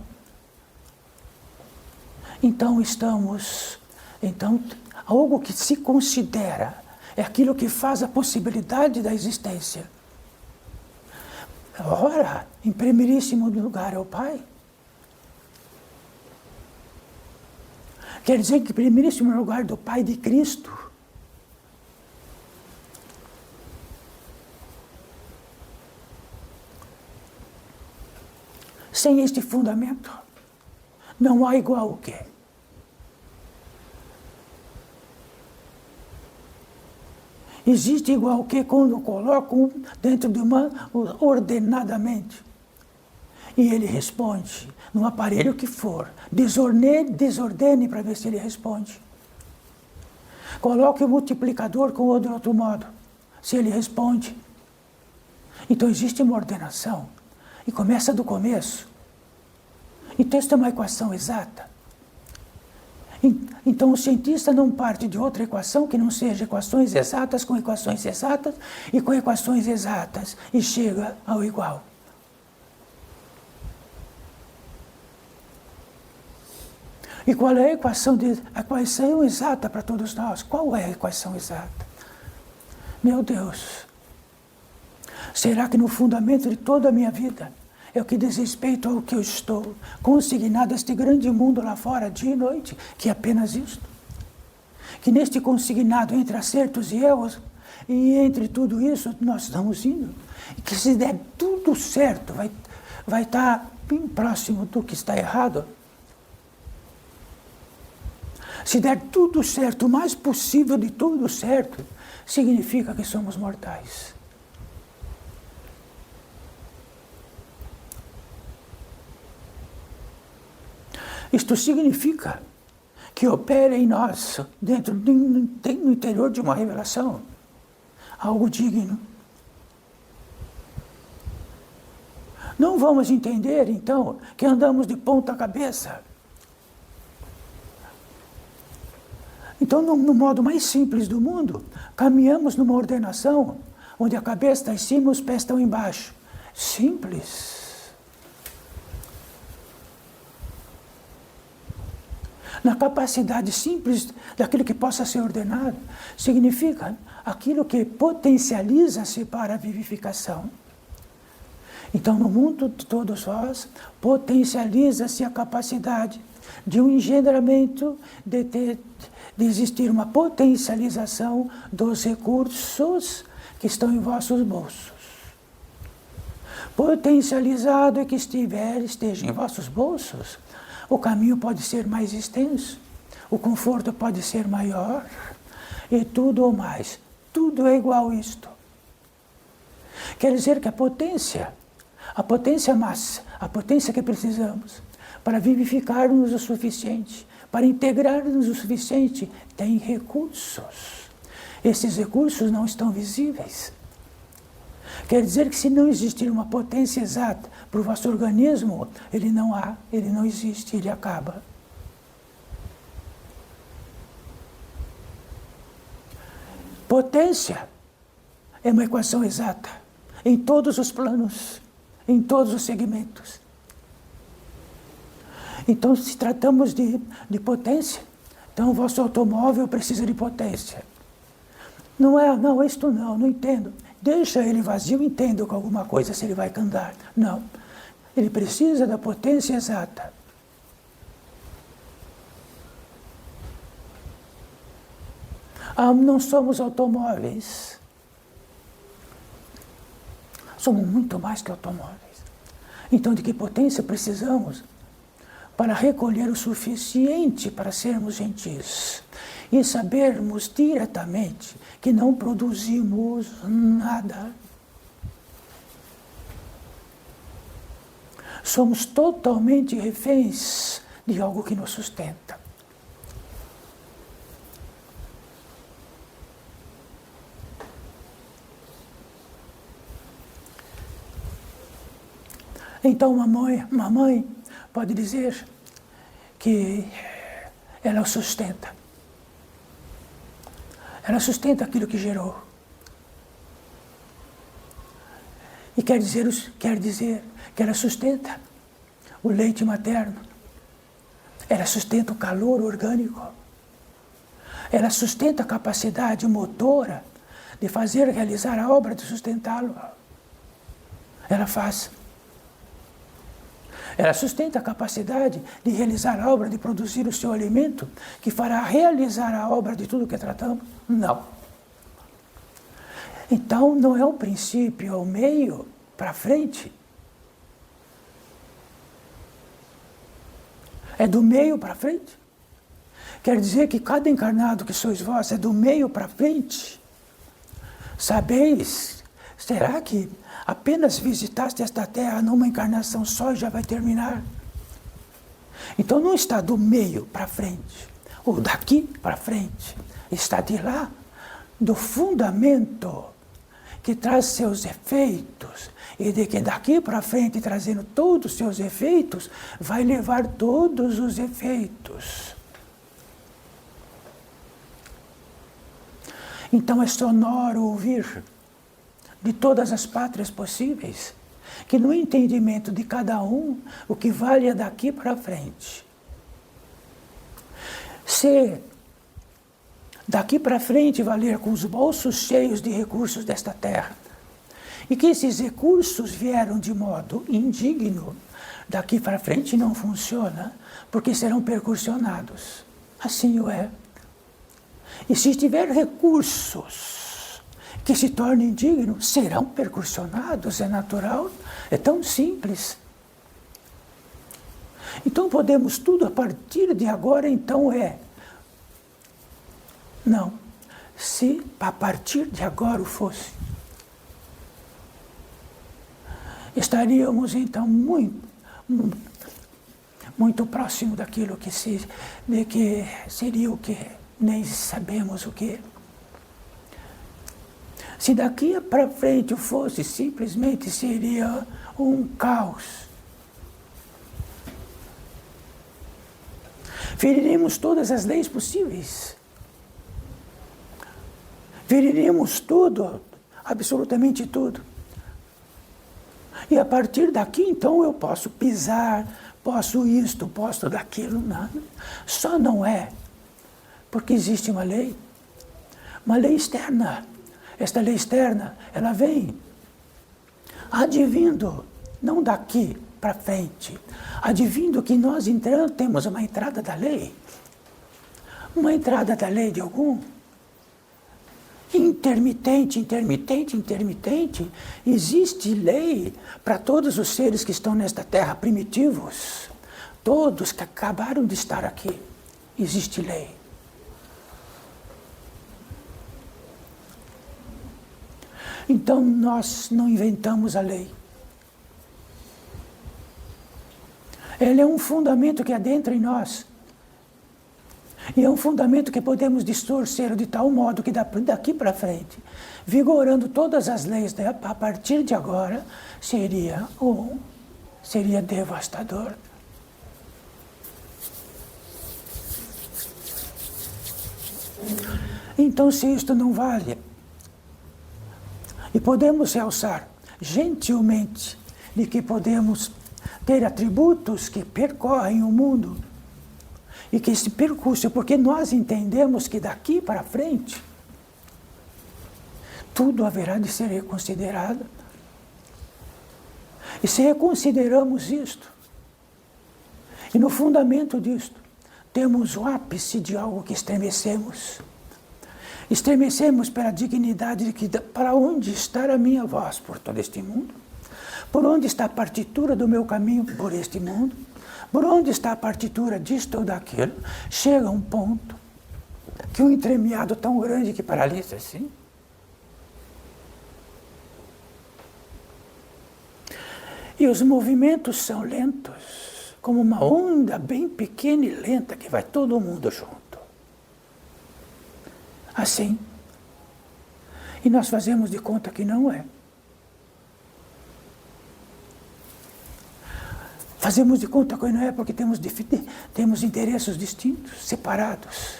Então algo que se considera é aquilo que faz a possibilidade da existência. Ora, em primeiríssimo lugar é o Pai. Quer dizer que em primeiríssimo lugar do Pai de Cristo. Sem este fundamento, não há igual o quê? Existe igual o quê quando colocam dentro de uma ordenadamente. E ele responde, no aparelho que for. Desordene para ver se ele responde. Coloque o multiplicador com outro modo, se ele responde. Então existe uma ordenação. E começa do começo. Então, esta é uma equação exata. Então, o cientista não parte de outra equação que não seja equações exatas com equações exatas e com equações exatas e chega ao igual. E qual é a equação exata para todos nós? Qual é a equação exata? Meu Deus! Será que no fundamento de toda a minha vida é o que diz respeito ao que eu estou consignado a este grande mundo lá fora, dia e noite, que é apenas isto? Que neste consignado entre acertos e erros, e entre tudo isso nós estamos indo. E que se der tudo certo, vai estar bem próximo do que está errado. Se der tudo certo, o mais possível de tudo certo, significa que somos mortais. Isto significa que opera em nós, no interior de uma revelação, algo digno. Não vamos entender, então, que andamos de ponta cabeça. Então, no modo mais simples do mundo, caminhamos numa ordenação onde a cabeça está em cima e os pés estão embaixo. Simples. Na capacidade simples daquilo que possa ser ordenado, significa aquilo que potencializa-se para a vivificação. Então, no mundo de todos nós, potencializa-se a capacidade de um engendramento, de existir uma potencialização dos recursos que estão em vossos bolsos. Potencializado que esteja em vossos bolsos, o caminho pode ser mais extenso, o conforto pode ser maior, e tudo ou mais. Tudo é igual a isto. Quer dizer que a potência massa, a potência que precisamos para vivificar-nos o suficiente, para integrar-nos o suficiente, tem recursos. Esses recursos não estão visíveis. Quer dizer que se não existir uma potência exata para o vosso organismo, ele não existe, ele acaba. Potência é uma equação exata em todos os planos, em todos os segmentos. Então, se tratamos de potência, então o vosso automóvel precisa de potência. Não, isto não entendo. Deixa ele vazio, entendo com alguma coisa se ele vai andar. Não, ele precisa da potência exata. Não somos automóveis. Somos muito mais que automóveis. Então, de que potência precisamos para recolher o suficiente para sermos gentis e sabermos diretamente que não produzimos nada. Somos totalmente reféns de algo que nos sustenta. Então, mamãe pode dizer que ela sustenta. Ela sustenta aquilo que gerou. E quer dizer que ela sustenta o leite materno. Ela sustenta o calor orgânico. Ela sustenta a capacidade motora de realizar a obra de sustentá-lo. Ela faz. Ela sustenta a capacidade de realizar a obra, de produzir o seu alimento, que fará realizar a obra de tudo que tratamos? Não. Então, não é o princípio, é o meio para frente. É do meio para frente. Quer dizer que cada encarnado que sois vós é do meio para frente. Sabeis, será que apenas visitaste esta terra numa encarnação só e já vai terminar? Então não está do meio para frente, ou daqui para frente. Está de lá, do fundamento que traz seus efeitos, e de que daqui para frente, trazendo todos os seus efeitos, vai levar todos os efeitos. Então é sonoro ouvir de todas as pátrias possíveis, que no entendimento de cada um, o que vale é daqui para frente. Se daqui para frente valer com os bolsos cheios de recursos desta terra, e que esses recursos vieram de modo indigno, daqui para frente não funciona, porque serão percursionados. Assim o é. E se tiver recursos que se tornem dignos, serão percursionados, é natural, é tão simples. Então podemos tudo a partir de agora, então não, se a partir de agora o fosse, estaríamos então muito próximo daquilo que seria o que nem sabemos o que. Se daqui para frente fosse, simplesmente seria um caos. Feriríamos todas as leis possíveis. Feriríamos tudo, absolutamente tudo. E a partir daqui, então, eu posso pisar, posso isto, posso daquilo, nada. Só não é, porque existe uma lei externa. Esta lei externa, ela vem advindo, não daqui para frente, advindo que nós entramos, temos uma entrada da lei. Uma entrada da lei de algum intermitente. Existe lei para todos os seres que estão nesta terra, primitivos. Todos que acabaram de estar aqui. Existe lei. Então nós não inventamos a lei. Ela é um fundamento que adentra em nós. E é um fundamento que podemos distorcer de tal modo que daqui para frente, vigorando todas as leis a partir de agora, seria devastador. Então, se isto não vale, e podemos realçar gentilmente de que podemos ter atributos que percorrem o mundo, e que esse percurso, porque nós entendemos que daqui para frente tudo haverá de ser reconsiderado. E se reconsideramos isto, e no fundamento disto, temos o ápice de algo que estremecemos. Estremecemos pela dignidade de que para onde está a minha voz por todo este mundo? Por onde está a partitura do meu caminho por este mundo? Por onde está a partitura disto ou daquilo? Chega um ponto que um entremeado tão grande que paralisa assim. E os movimentos são lentos, como uma onda bem pequena e lenta que vai todo mundo junto. Assim. E nós fazemos de conta que não é. Fazemos de conta que não é porque temos interesses distintos, separados.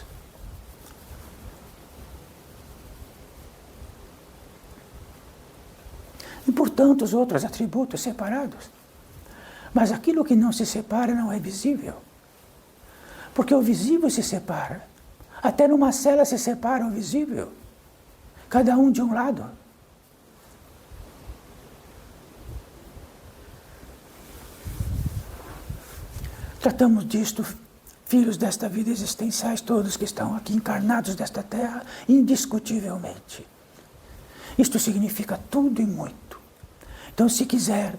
E, portanto, os outros atributos separados. Mas aquilo que não se separa não é visível. Porque o visível se separa. Até numa cela se separa o visível. Cada um de um lado. Tratamos disto, filhos desta vida existenciais, todos que estão aqui encarnados desta terra, indiscutivelmente. Isto significa tudo e muito. Então, se quiser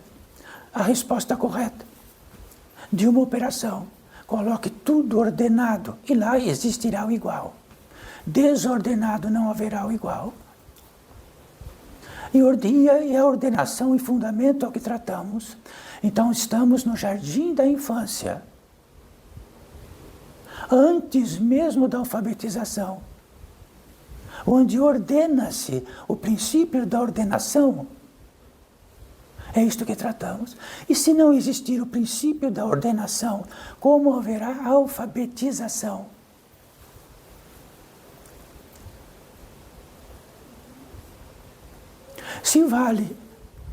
a resposta correta de uma operação, coloque tudo ordenado e lá existirá o igual. Desordenado não haverá o igual. E a ordenação e fundamento é o que tratamos. Então, estamos no jardim da infância. Antes mesmo da alfabetização, onde ordena-se o princípio da ordenação, é isto que tratamos. E se não existir o princípio da ordenação, como haverá alfabetização? Se vale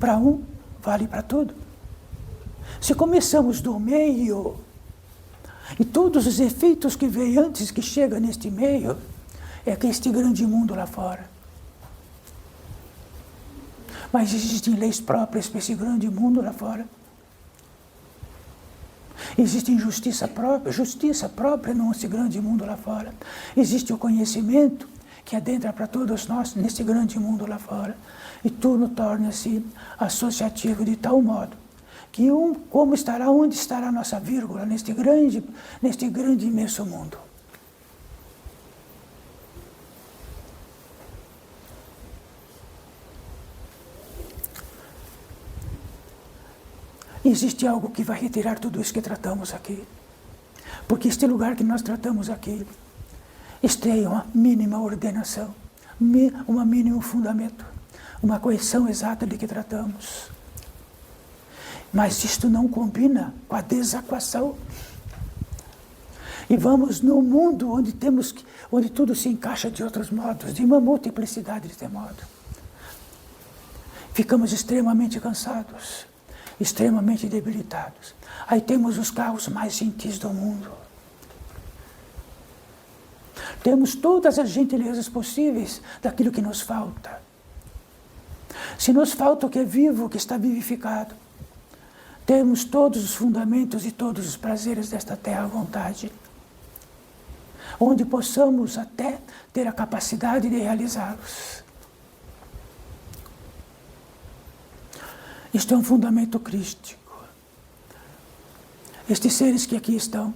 para um, vale para tudo. Se começamos do meio, e todos os efeitos que vêm antes que chegam neste meio, é que este grande mundo lá fora. Mas existem leis próprias para esse grande mundo lá fora. Existe justiça própria nesse grande mundo lá fora. Existe o conhecimento que adentra para todos nós nesse grande mundo lá fora. E tudo torna-se associativo de tal modo que onde estará a nossa vírgula neste grande imenso mundo? Existe algo que vai retirar tudo isso que tratamos aqui. Porque este lugar que nós tratamos aqui, tem uma mínima ordenação, um mínimo fundamento, uma correção exata de que tratamos. Mas isto não combina com a desaquação. E vamos no mundo onde tudo se encaixa de outros modos, de uma multiplicidade de modos. Ficamos extremamente cansados, extremamente debilitados. Aí temos os carros mais gentis do mundo. Temos todas as gentilezas possíveis daquilo que nos falta. Se nos falta o que é vivo, o que está vivificado, temos todos os fundamentos e todos os prazeres desta terra à vontade, onde possamos até ter a capacidade de realizá-los. Isto é um fundamento crístico. Estes seres que aqui estão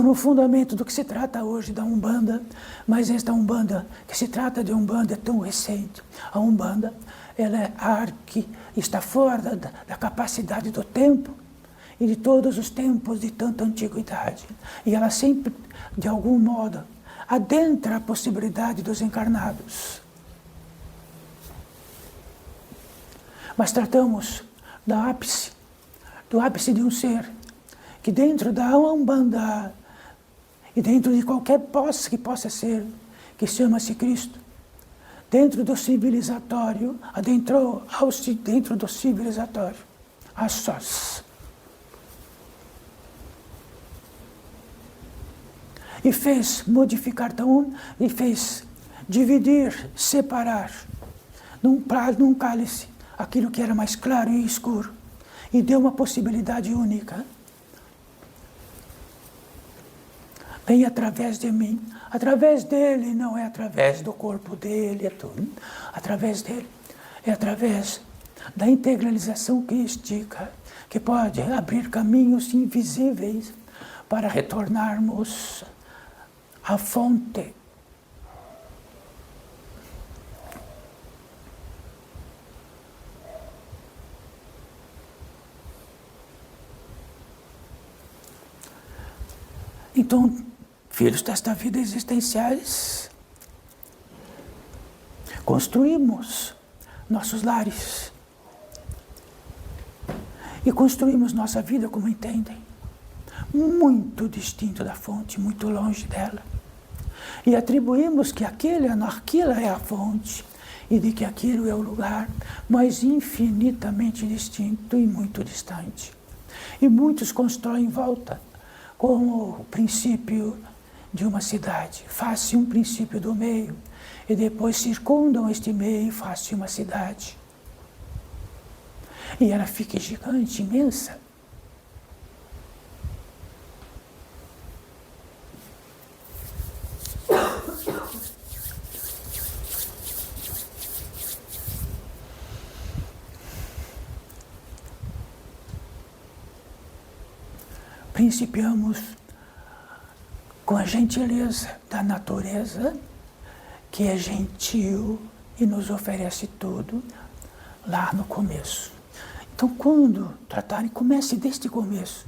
no fundamento do que se trata hoje da Umbanda, mas esta Umbanda, que se trata de Umbanda, é tão recente. A Umbanda, ela é arte, está fora da capacidade do tempo e de todos os tempos de tanta antiguidade. E ela sempre, de algum modo, adentra a possibilidade dos encarnados. Mas tratamos do ápice de um ser que dentro da Umbanda e dentro de qualquer posse que possa ser, que chama-se Cristo, dentro do civilizatório, adentrou dentro do civilizatório, a sós. E fez modificar e fez dividir, separar num cálice aquilo que era mais claro e escuro, e deu uma possibilidade única. Vem através de mim, através dele, não é através do corpo dele, é tudo. Através dele, é através da integralização crística, que pode abrir caminhos invisíveis para retornarmos à fonte. Então, filhos desta vida existenciais, construímos nossos lares e construímos nossa vida como entendem, muito distinto da fonte, muito longe dela. E atribuímos que aquilo é a fonte e de que aquilo é o lugar, mas infinitamente distinto e muito distante. E muitos constroem volta como o princípio de uma cidade. Faz-se um princípio do meio e depois circundam este meio e faz-se uma cidade. E ela fica gigante, imensa. Principiamos com a gentileza da natureza, que é gentil e nos oferece tudo lá no começo. Então, quando tratarem, comece desde o começo.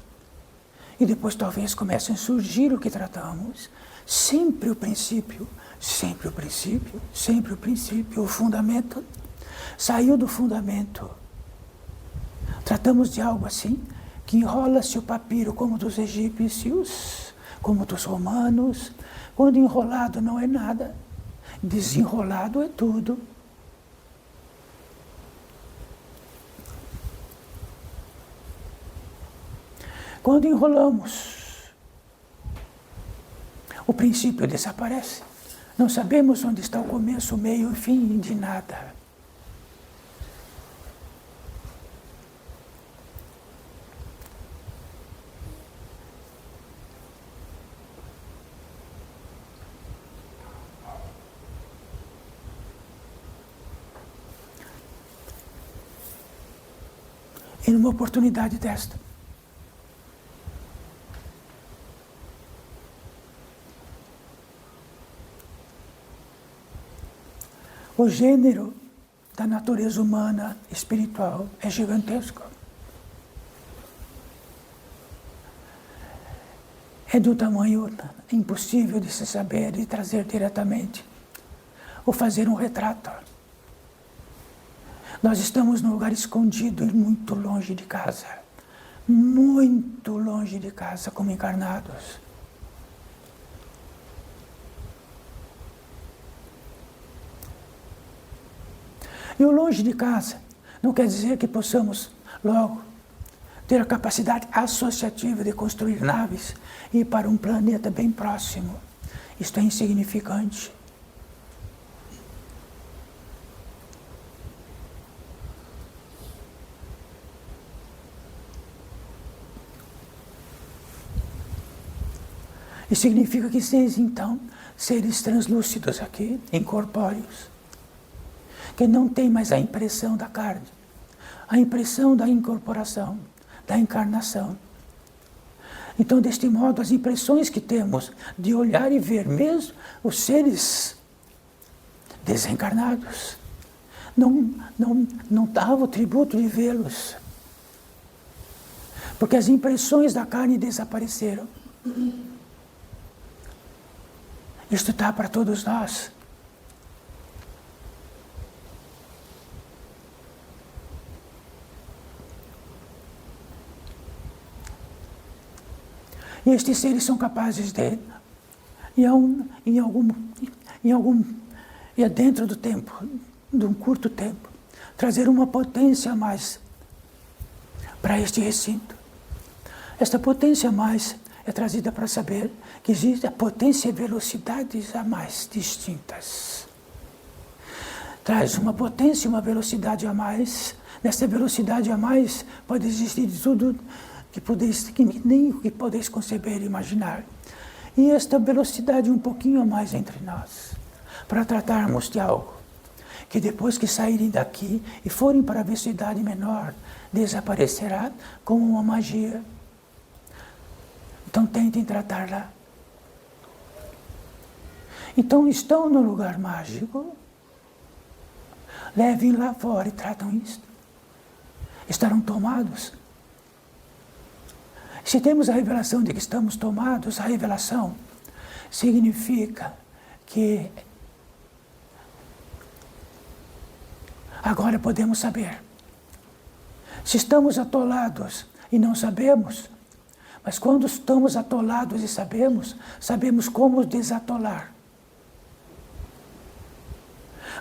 E depois talvez comecem a surgir o que tratamos. Sempre o princípio, sempre o princípio, sempre o princípio, o fundamento. Saiu do fundamento. Tratamos de algo assim, que enrola-se o papiro como dos egípcios, como dos romanos. Quando enrolado não é nada, desenrolado é tudo. Quando enrolamos, o princípio desaparece. Não sabemos onde está o começo, o meio e o fim de nada. E numa oportunidade desta, o gênero da natureza humana espiritual é gigantesco. É do tamanho impossível de se saber, de trazer diretamente, ou fazer um retrato. Nós estamos num lugar escondido e muito longe de casa. Muito longe de casa, como encarnados. E o longe de casa não quer dizer que possamos logo ter a capacidade associativa de construir naves e ir para um planeta bem próximo. Isto é insignificante. E significa que seis, então, seres translúcidos aqui, incorpóreos, que não tem mais a impressão da carne, a impressão da incorporação, da encarnação. Então, deste modo, as impressões que temos de olhar e ver mesmo os seres desencarnados, não dava o tributo de vê-los, porque as impressões da carne desapareceram. Isto está para todos nós. E estes seres são capazes de, dentro do tempo, de um curto tempo, trazer uma potência a mais para este recinto. Esta potência a mais é trazida para saber que existe a potência e velocidades a mais distintas. traz uma potência e uma velocidade a mais. Nessa velocidade a mais pode existir de tudo que nem o que podeis conceber e imaginar. E esta velocidade um pouquinho a mais entre nós, para tratarmos de algo que depois que saírem daqui e forem para a velocidade menor, desaparecerá como uma magia. Então tentem tratar lá. Então estão no lugar mágico, levem lá fora e tratam isto. Estarão tomados. Se temos a revelação de que estamos tomados, a revelação significa que agora podemos saber. Se estamos atolados e não sabemos, mas quando estamos atolados e sabemos, sabemos como desatolar.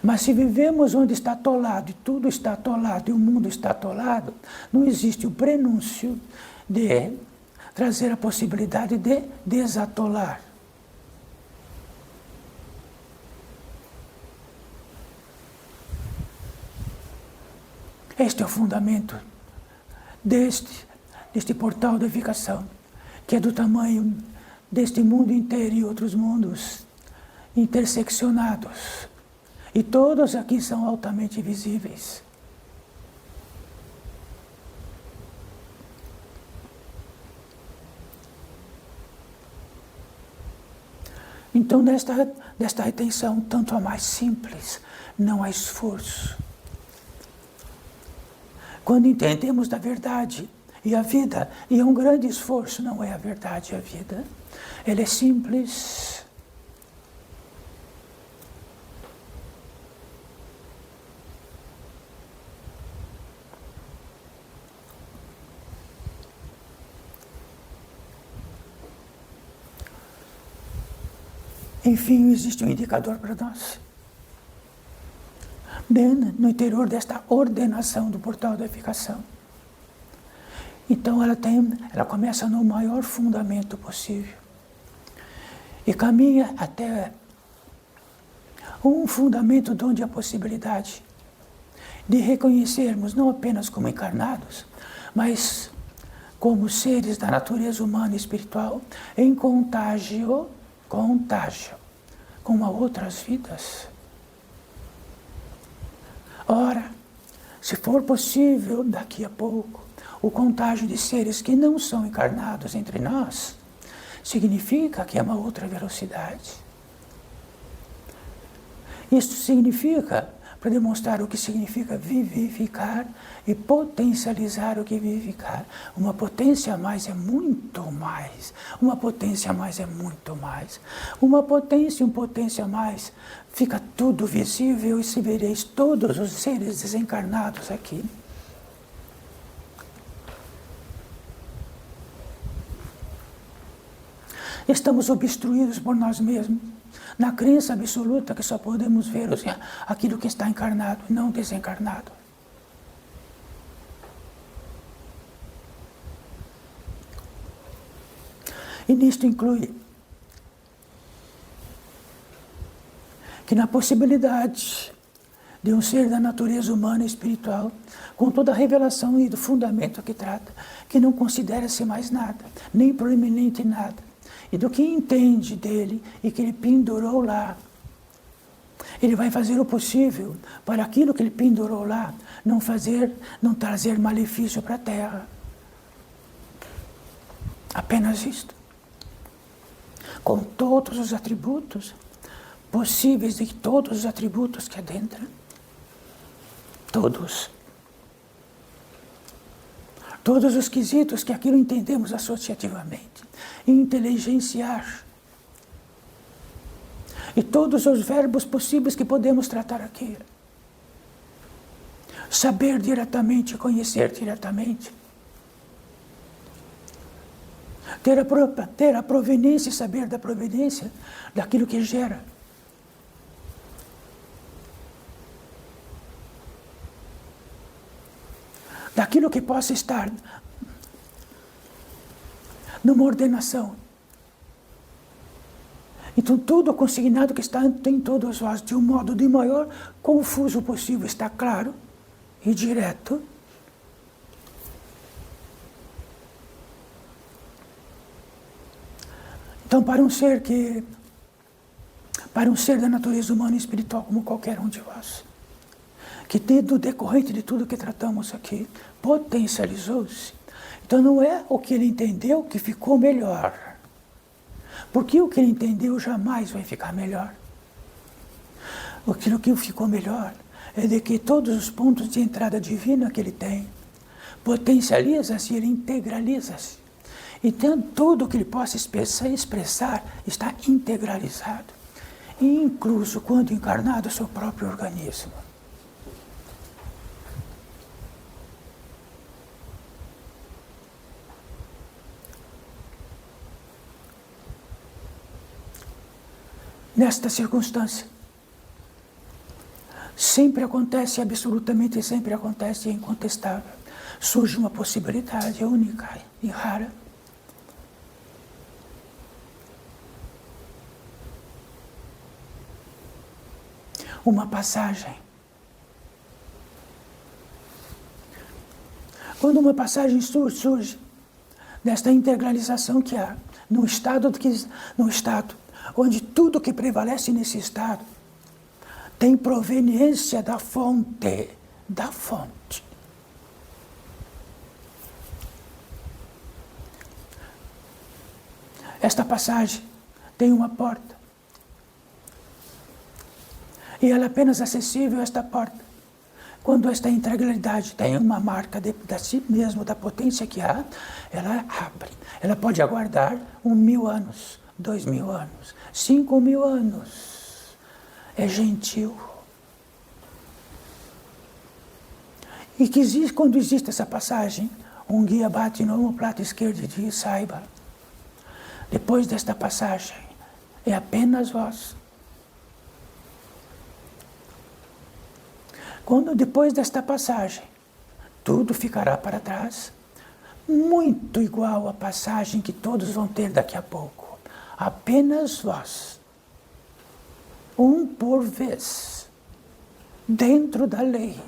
Mas se vivemos onde está atolado, e tudo está atolado, e o mundo está atolado, não existe o prenúncio de trazer a possibilidade de desatolar. Este é o fundamento deste portal da edificação, que é do tamanho deste mundo inteiro e outros mundos interseccionados. E todos aqui são altamente visíveis. Então, nesta retenção, tanto a mais simples, não há esforço. Quando entendemos da verdade e a vida, e é um grande esforço, não é a verdade e a vida, ela é simples. Enfim, existe um indicador para nós. No interior desta ordenação do portal da edificação. Então ela começa no maior fundamento possível. E caminha até um fundamento onde há possibilidade de reconhecermos não apenas como encarnados, mas como seres da natureza humana e espiritual em contágio com outras vidas. Ora, se for possível, daqui a pouco, o contágio de seres que não são encarnados entre nós, significa que é uma outra velocidade. Isso significa, para demonstrar o que significa vivificar e potencializar o que vivificar. Uma potência a mais é muito mais. Uma potência a mais é muito mais. Uma potência e um potência a mais, fica tudo visível e se vereis todos os seres desencarnados aqui. Estamos obstruídos por nós mesmos, na crença absoluta que só podemos ver aquilo que está encarnado, não desencarnado. E nisto inclui que na possibilidade de um ser da natureza humana e espiritual, com toda a revelação e do fundamento que trata, que não considera-se mais nada, nem proeminente nada, e do que entende dele e que ele pendurou lá. Ele vai fazer o possível para aquilo que ele pendurou lá não trazer malefício para a Terra. Apenas isto. Com todos os atributos possíveis de todos os atributos que adentram. Todos. Todos os quesitos que aquilo entendemos associativamente. Inteligenciar. E todos os verbos possíveis que podemos tratar aqui. Saber diretamente, conhecer diretamente. Ter a proveniência e saber da proveniência daquilo que gera. Daquilo que possa estar numa ordenação Então tudo consignado que está em todos vós, de um modo de maior confuso possível, está claro e direto. Então, para um ser da natureza humana e espiritual como qualquer um de vós, que do decorrente de tudo que tratamos aqui, potencializou-se. Então não é o que ele entendeu que ficou melhor, porque o que ele entendeu jamais vai ficar melhor. Aquilo que ficou melhor é de que todos os pontos de entrada divina que ele tem, potencializa-se, ele integraliza-se. Então, tudo que ele possa expressar está integralizado, incluso quando encarnado o seu próprio organismo. Nesta circunstância, sempre acontece, absolutamente sempre acontece, é incontestável. Surge uma possibilidade única e rara. Uma passagem. Quando uma passagem surge desta integralização que há no estado onde tudo que prevalece nesse estado tem proveniência da fonte. Esta passagem tem uma porta. E ela é apenas acessível a esta porta quando esta integralidade tem uma marca de si mesmo, da potência que há, ela abre. Ela pode aguardar 1.000 anos, 2.000 anos, 5.000 anos. É gentil. E que existe, quando existe essa passagem, um guia bate no omoplata esquerdo e diz: saiba, depois desta passagem, é apenas vós. Quando depois desta passagem, tudo ficará para trás, muito igual à passagem que todos vão ter daqui a pouco. Apenas vós, um por vez, dentro da lei.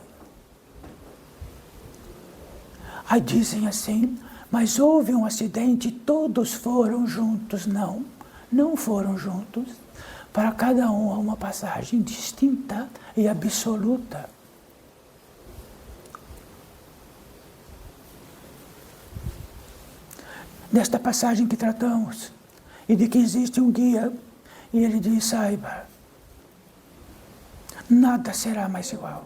Aí dizem assim: mas houve um acidente e todos foram juntos. Não foram juntos. Para cada um há uma passagem distinta e absoluta. Desta passagem que tratamos, e de que existe um guia, e ele diz: saiba, nada será mais igual,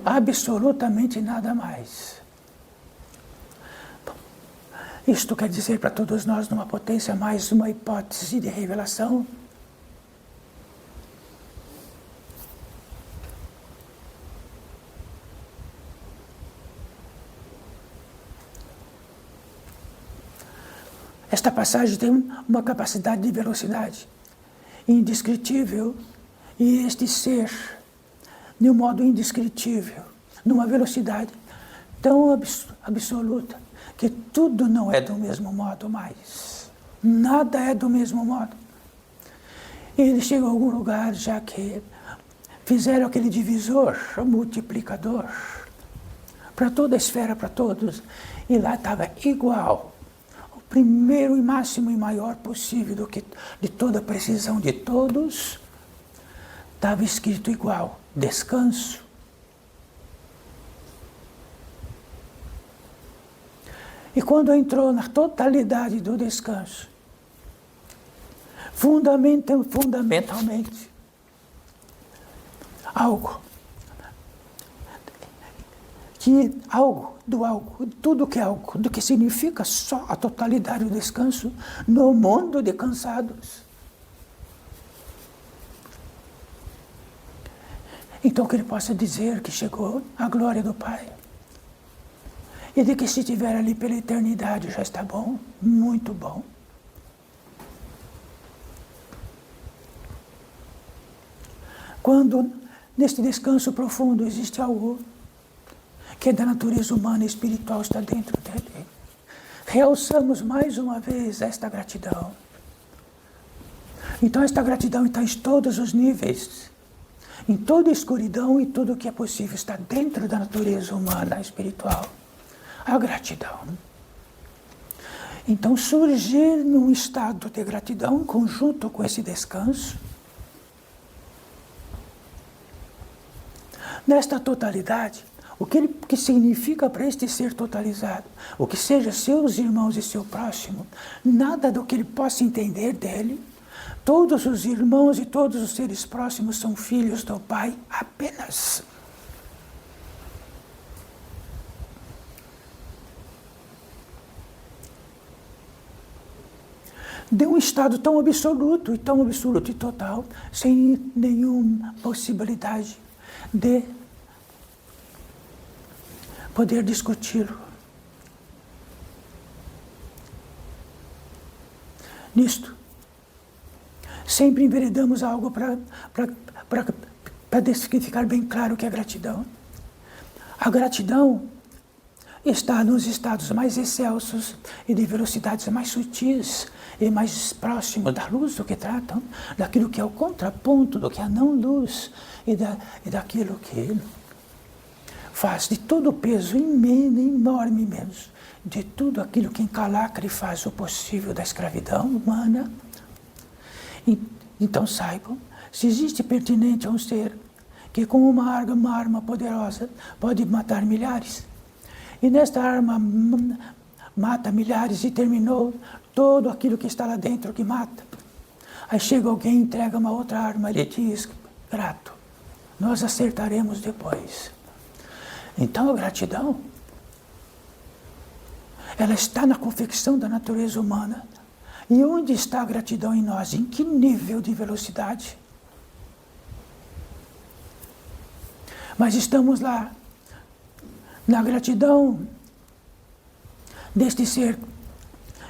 absolutamente nada mais. Bom, isto quer dizer para todos nós, numa potência, mais uma hipótese de revelação. Esta passagem tem uma capacidade de velocidade indescritível, e este ser, de um modo indescritível, numa velocidade tão absoluta, que tudo não é do mesmo modo mais. Nada é do mesmo modo. E ele chega a algum lugar, já que fizeram aquele divisor, multiplicador, para toda a esfera, para todos, e lá estava igual. Primeiro e máximo e maior possível de toda a precisão de todos, estava escrito igual: descanso. E quando entrou na totalidade do descanso, fundamentalmente, tudo que é algo, do que significa só a totalidade do descanso no mundo de cansados. Então que ele possa dizer que chegou a glória do Pai, e de que se estiver ali pela eternidade já está bom, muito bom. Quando neste descanso profundo existe algo que é da natureza humana e espiritual, está dentro dele, realçamos mais uma vez esta gratidão. Então esta gratidão está em todos os níveis, em toda a escuridão e tudo o que é possível está dentro da natureza humana, espiritual. A gratidão. Então surgir num estado de gratidão, em conjunto com esse descanso, nesta totalidade, o que significa para este ser totalizado, o que seja seus irmãos e seu próximo, nada do que ele possa entender dele, todos os irmãos e todos os seres próximos são filhos do Pai apenas. De um estado tão absoluto e total, sem nenhuma possibilidade de poder discuti-lo. Nisto, sempre enveredamos algo para ficar bem claro o que é gratidão. A gratidão está nos estados mais excelsos e de velocidades mais sutis e mais próximos da luz do que tratam, daquilo que é o contraponto do que é a não-luz e daquilo que faz de todo o peso enorme mesmo, de tudo aquilo que encalacra e faz o possível da escravidão humana. Então saibam, se existe pertinente a um ser que com uma arma poderosa pode matar milhares, e nesta arma mata milhares e terminou todo aquilo que está lá dentro que mata. Aí chega alguém e entrega uma outra arma e ele diz, grato, nós acertaremos depois. Então a gratidão, ela está na confecção da natureza humana. E onde está a gratidão em nós? Em que nível de velocidade? Mas estamos lá, na gratidão deste ser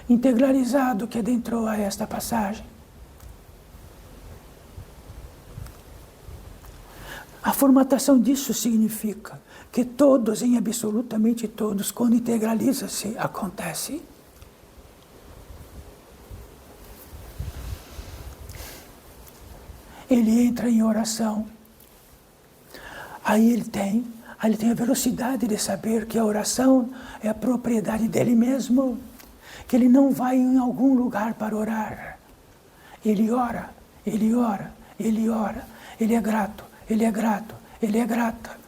integralizado que adentrou a esta passagem. A formatação disso significa que todos, em absolutamente todos, quando integraliza-se, acontece. Ele entra em oração. Aí ele tem a velocidade de saber que a oração é a propriedade dele mesmo, que ele não vai em algum lugar para orar. Ele ora, ele ora, ele ora, ele é grato, ele é grato, ele é grata.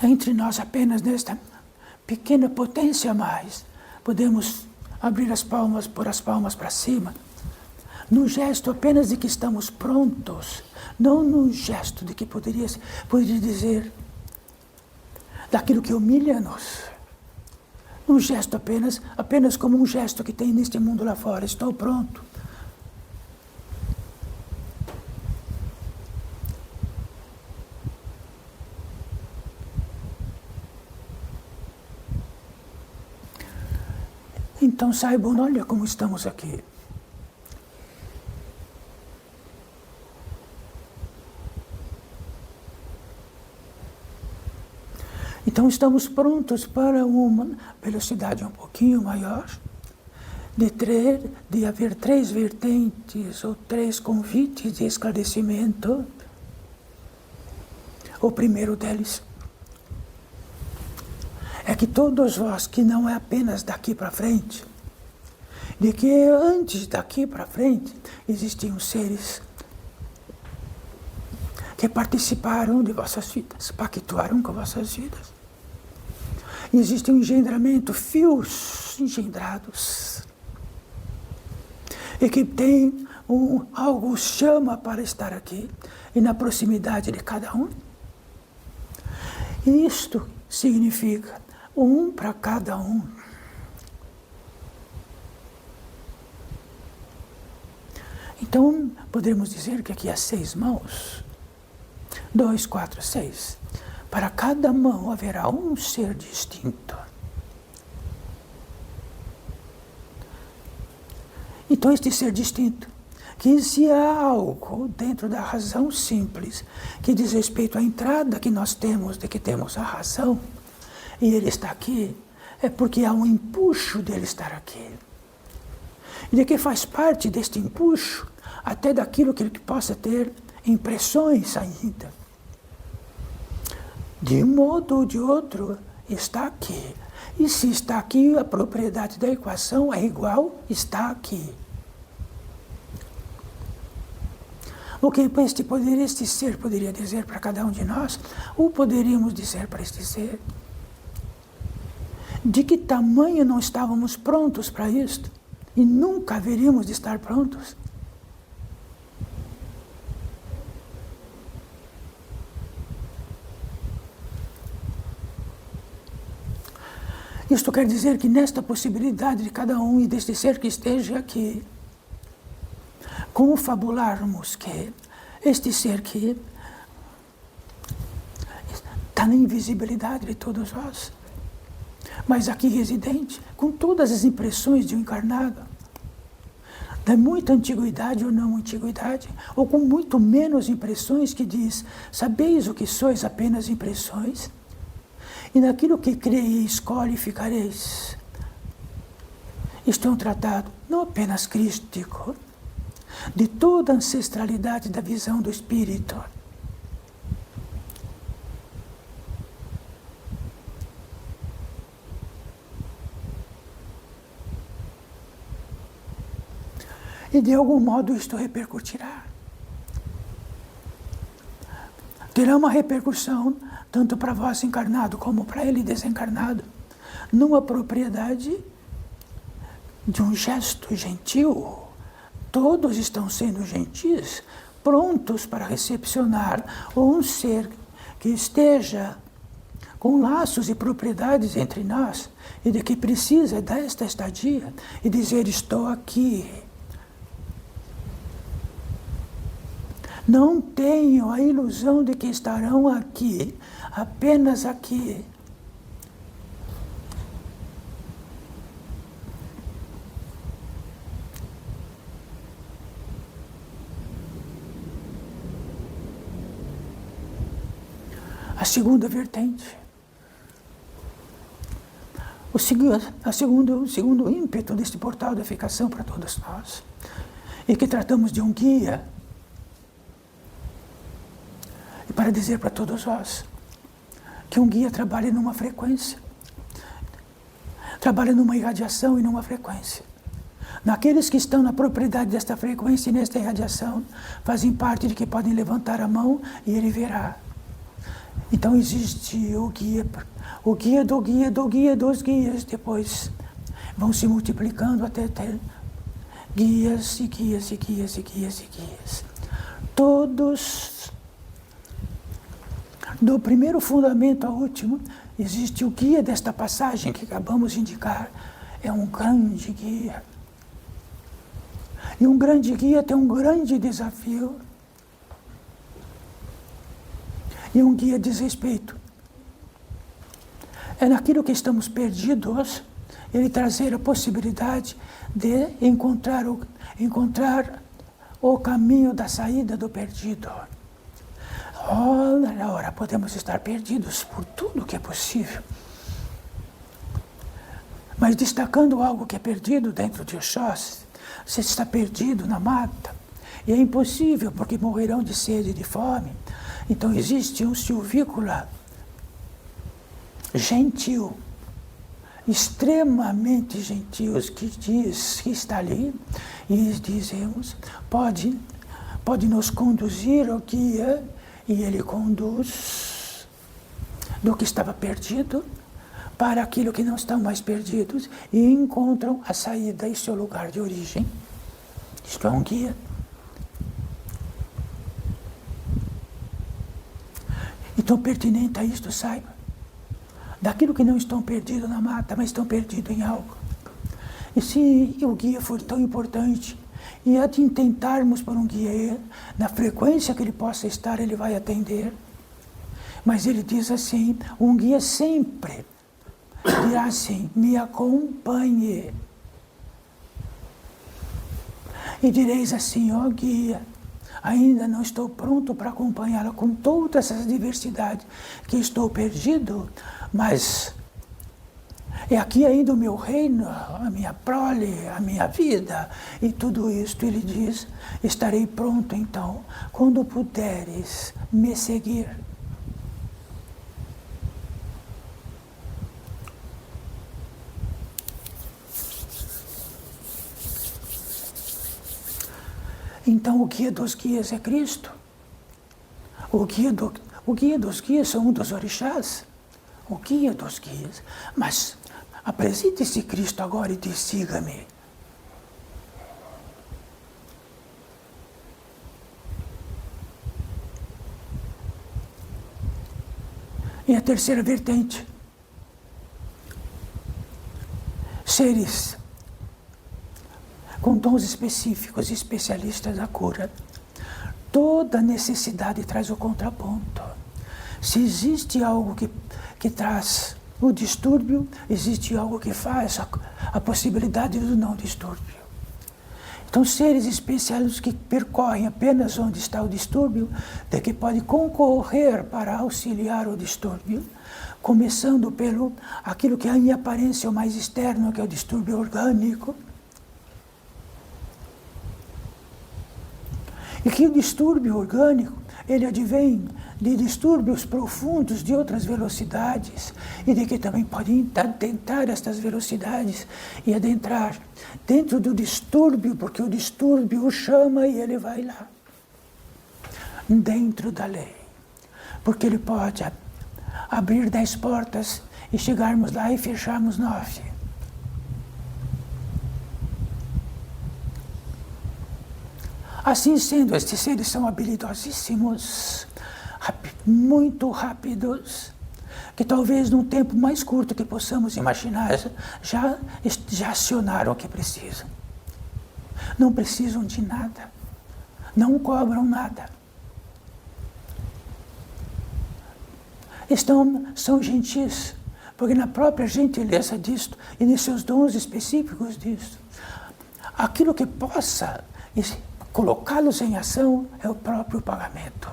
Entre nós, apenas nesta pequena potência a mais, podemos abrir as palmas, pôr as palmas para cima, num gesto apenas de que estamos prontos, não num gesto de que poderia dizer daquilo que humilha-nos. Um gesto apenas como um gesto que tem neste mundo lá fora, estou pronto. Então saibam, olha como estamos aqui. Então estamos prontos para uma velocidade um pouquinho maior, de haver 3 vertentes ou 3 convites de esclarecimento. O primeiro deles é que todos vós, que não é apenas daqui para frente, de que antes daqui para frente existiam seres que participaram de vossas vidas, pactuaram com vossas vidas. Existe um engendramento, fios engendrados, e que tem algo chama para estar aqui, e na proximidade de cada um. Isto significa um para cada um. Então, podemos dizer que aqui há 6 mãos. 2, 4, 6. Para cada mão haverá um ser distinto. Então, este ser distinto, que se há algo dentro da razão simples, que diz respeito à entrada que nós temos, de que temos a razão, e ele está aqui, é porque há um empuxo dele estar aqui. E de que faz parte deste empuxo, até daquilo que ele possa ter impressões ainda. De um modo ou de outro, está aqui. E se está aqui, a propriedade da equação é igual, está aqui. O que este ser poderia dizer para cada um de nós, ou poderíamos dizer para este ser? De que tamanho não estávamos prontos para isto? E nunca haveríamos de estar prontos? Isto quer dizer que nesta possibilidade de cada um e deste ser que esteja aqui, confabularmos que este ser que está na invisibilidade de todos nós, mas aqui residente, com todas as impressões de um encarnado, da muita antiguidade ou não antiguidade, ou com muito menos impressões, que diz, sabeis o que sois, apenas impressões, e naquilo que creis, qualificareis. Isto é um tratado não apenas crístico, de toda a ancestralidade da visão do Espírito. E de algum modo isto repercutirá. Terá uma repercussão tanto para vós encarnado como para ele desencarnado, numa propriedade de um gesto gentil. Todos estão sendo gentis, prontos para recepcionar um ser que esteja com laços e propriedades entre nós e de que precisa desta estadia e dizer, estou aqui. Não tenham a ilusão de que estarão aqui, apenas aqui. A segunda vertente, o segundo ímpeto deste portal de eficação para todos nós, e que tratamos de um guia, e para dizer para todos nós que um guia trabalha numa frequência, trabalha numa irradiação e numa frequência. Naqueles que estão na propriedade desta frequência e nesta irradiação, fazem parte de que podem levantar a mão e ele verá. Então existe o guia do guia do guia dos guias, depois vão se multiplicando até ter guias e guias e guias e guias e guias. Todos, do primeiro fundamento ao último, existe o guia desta passagem que acabamos de indicar. É um grande guia. E um grande guia tem um grande desafio. E um guia diz respeito. É naquilo que estamos perdidos, ele trazer a possibilidade de encontrar o caminho da saída do perdido. Ora, podemos estar perdidos por tudo que é possível. Mas destacando algo que é perdido dentro de Oxóssi, você está perdido na mata. E é impossível, porque morrerão de sede e de fome. Então existe um silvícola gentil, extremamente gentil, que diz que está ali, e dizemos, pode nos conduzir ao guia, e ele conduz do que estava perdido para aquilo que não estão mais perdidos e encontram a saída em seu lugar de origem. Isto é um guia. Então, pertinente a isto, saiba, daquilo que não estão perdidos na mata, mas estão perdidos em algo. E se o guia for tão importante, e a de tentarmos por um guia, na frequência que ele possa estar, ele vai atender. Mas ele diz assim, um guia sempre dirá assim, me acompanhe. E direis assim, ó guia, ainda não estou pronto para acompanhá-la com todas essas diversidades, que estou perdido, mas É aqui ainda o meu reino, a minha prole, a minha vida. E tudo isto, ele diz, estarei pronto então, quando puderes me seguir. Então o guia dos guias é Cristo. O guia dos guias são um dos orixás. O guia dos guias. Mas apresente-se Cristo agora e diz, siga-me. E a terceira vertente. Seres com dons específicos, especialistas da cura. Toda necessidade traz o contraponto. Se existe algo que traz o distúrbio, existe algo que faz a possibilidade do não distúrbio. Então, seres especiais que percorrem apenas onde está o distúrbio, de que pode concorrer para auxiliar o distúrbio, começando pelo aquilo que em aparência é o mais externo, que é o distúrbio orgânico. E que o distúrbio orgânico, ele advém de distúrbios profundos de outras velocidades e de que também pode tentar estas velocidades e adentrar dentro do distúrbio, porque o distúrbio o chama e ele vai lá, dentro da lei. Porque ele pode abrir 10 portas e chegarmos lá e fecharmos 9. Assim sendo, estes seres são habilidosíssimos, muito rápidos, que talvez num tempo mais curto que possamos imaginar, já acionaram o que precisam. Não precisam de nada, não cobram nada. São gentis, porque na própria gentileza disto e nos seus dons específicos disto, aquilo que possa colocá-los em ação é o próprio pagamento.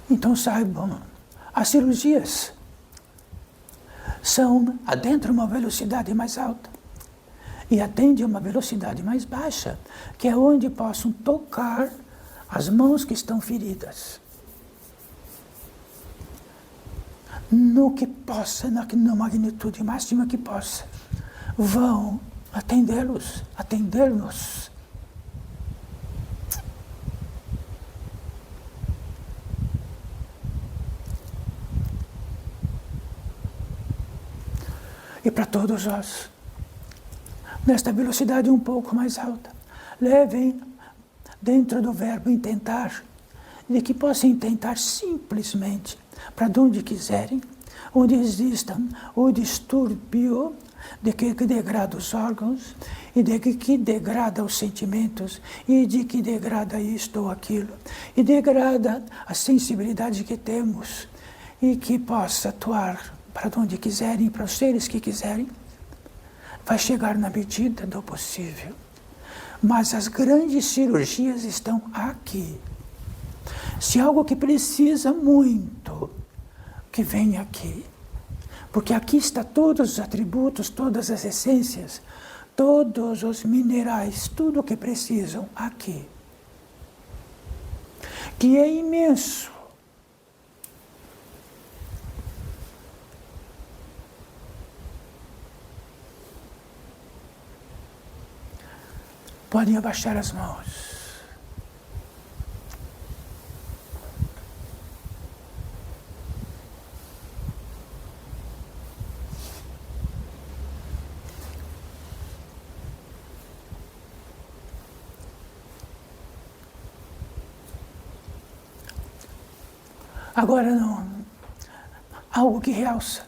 Então saibam, as cirurgias adentram uma velocidade mais alta e atendem a uma velocidade mais baixa, que é onde possam tocar as mãos que estão feridas. No que possa, na magnitude máxima que possa, vão atendê-los, atender-nos. E para todos nós, nesta velocidade um pouco mais alta, levem dentro do verbo intentar, de que possam intentar simplesmente para onde quiserem, onde existam o distúrbio de que degrada os órgãos e de que degrada os sentimentos e de que degrada isto ou aquilo e degrada a sensibilidade que temos e que possa atuar para onde quiserem, para os seres que quiserem, vai chegar na medida do possível. Mas as grandes cirurgias estão aqui. Se algo que precisa muito, que venha aqui. Porque aqui está todos os atributos, todas as essências, todos os minerais, tudo o que precisam aqui. Que é imenso. Podem abaixar as mãos. Agora não. Algo que realça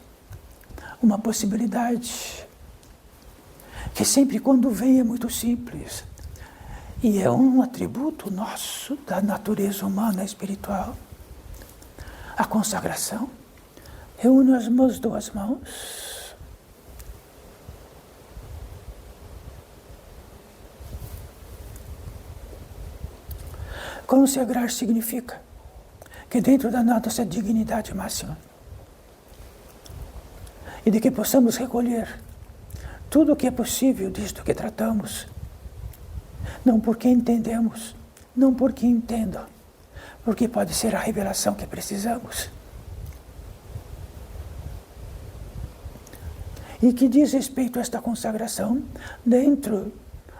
uma possibilidade que sempre quando vem é muito simples. E é um atributo nosso, da natureza humana espiritual. A consagração. Reúno as duas mãos. Consagrar significa que dentro da nossa dignidade máxima, e de que possamos recolher tudo o que é possível disto que tratamos, não porque entendemos, não porque entendo, porque pode ser a revelação que precisamos. E que diz respeito a esta consagração dentro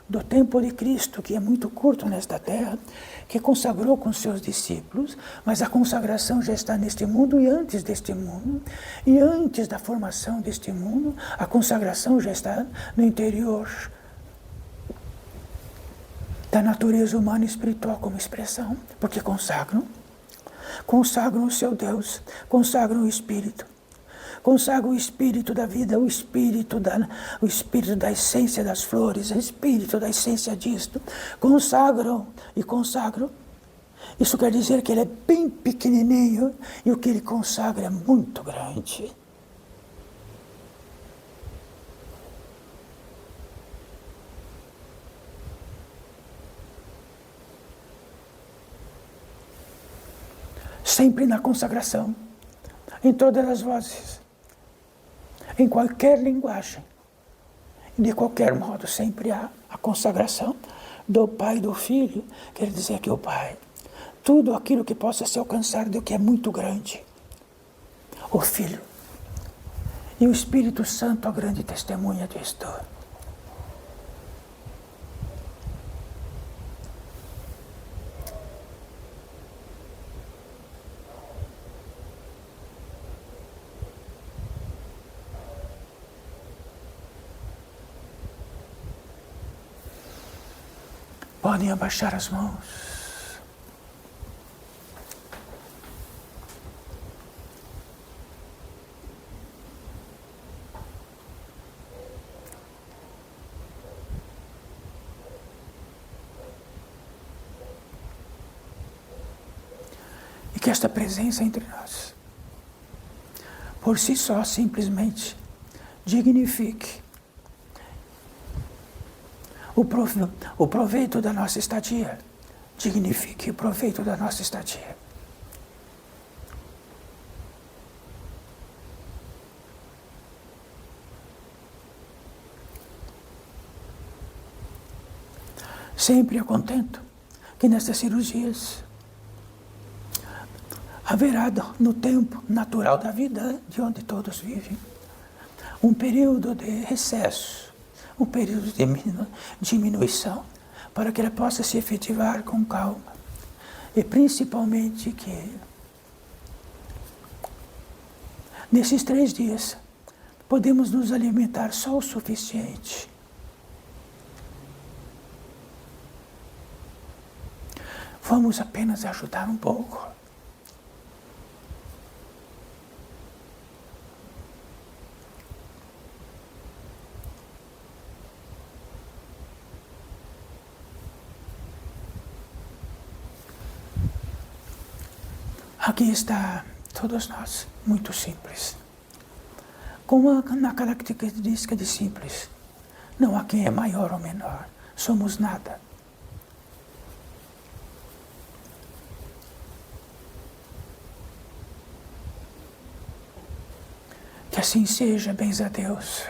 do tempo de Cristo, que é muito curto nesta terra, que consagrou com seus discípulos, mas a consagração já está neste mundo e antes deste mundo, e antes da formação deste mundo, a consagração já está no interior da natureza humana e espiritual como expressão, porque consagram o seu Deus, consagram o Espírito. Consagra o espírito da vida, o espírito da essência das flores, o espírito da essência disto. Consagram e consagram. Isso quer dizer que ele é bem pequenininho e o que ele consagra é muito grande. Sempre na consagração, em todas as vozes, em qualquer linguagem, de qualquer modo, sempre há a consagração do Pai e do Filho. Quer dizer que o Pai, tudo aquilo que possa se alcançar do que é muito grande, o Filho e o Espírito Santo, a grande testemunha disto. Podem abaixar as mãos. E que esta presença entre nós, por si só, simplesmente, dignifique o proveito da nossa estadia. Dignifique o proveito da nossa estadia. Sempre eu contento que nestas cirurgias haverá no tempo natural da vida, de onde todos vivem, um período de recesso, um período de diminuição, para que ela possa se efetivar com calma. E principalmente que, nesses 3 dias, podemos nos alimentar só o suficiente. Vamos apenas ajudar um pouco. Aqui está todos nós, muito simples. Com uma característica de simples. Não há quem é maior ou menor. Somos nada. Que assim seja, bens a Deus.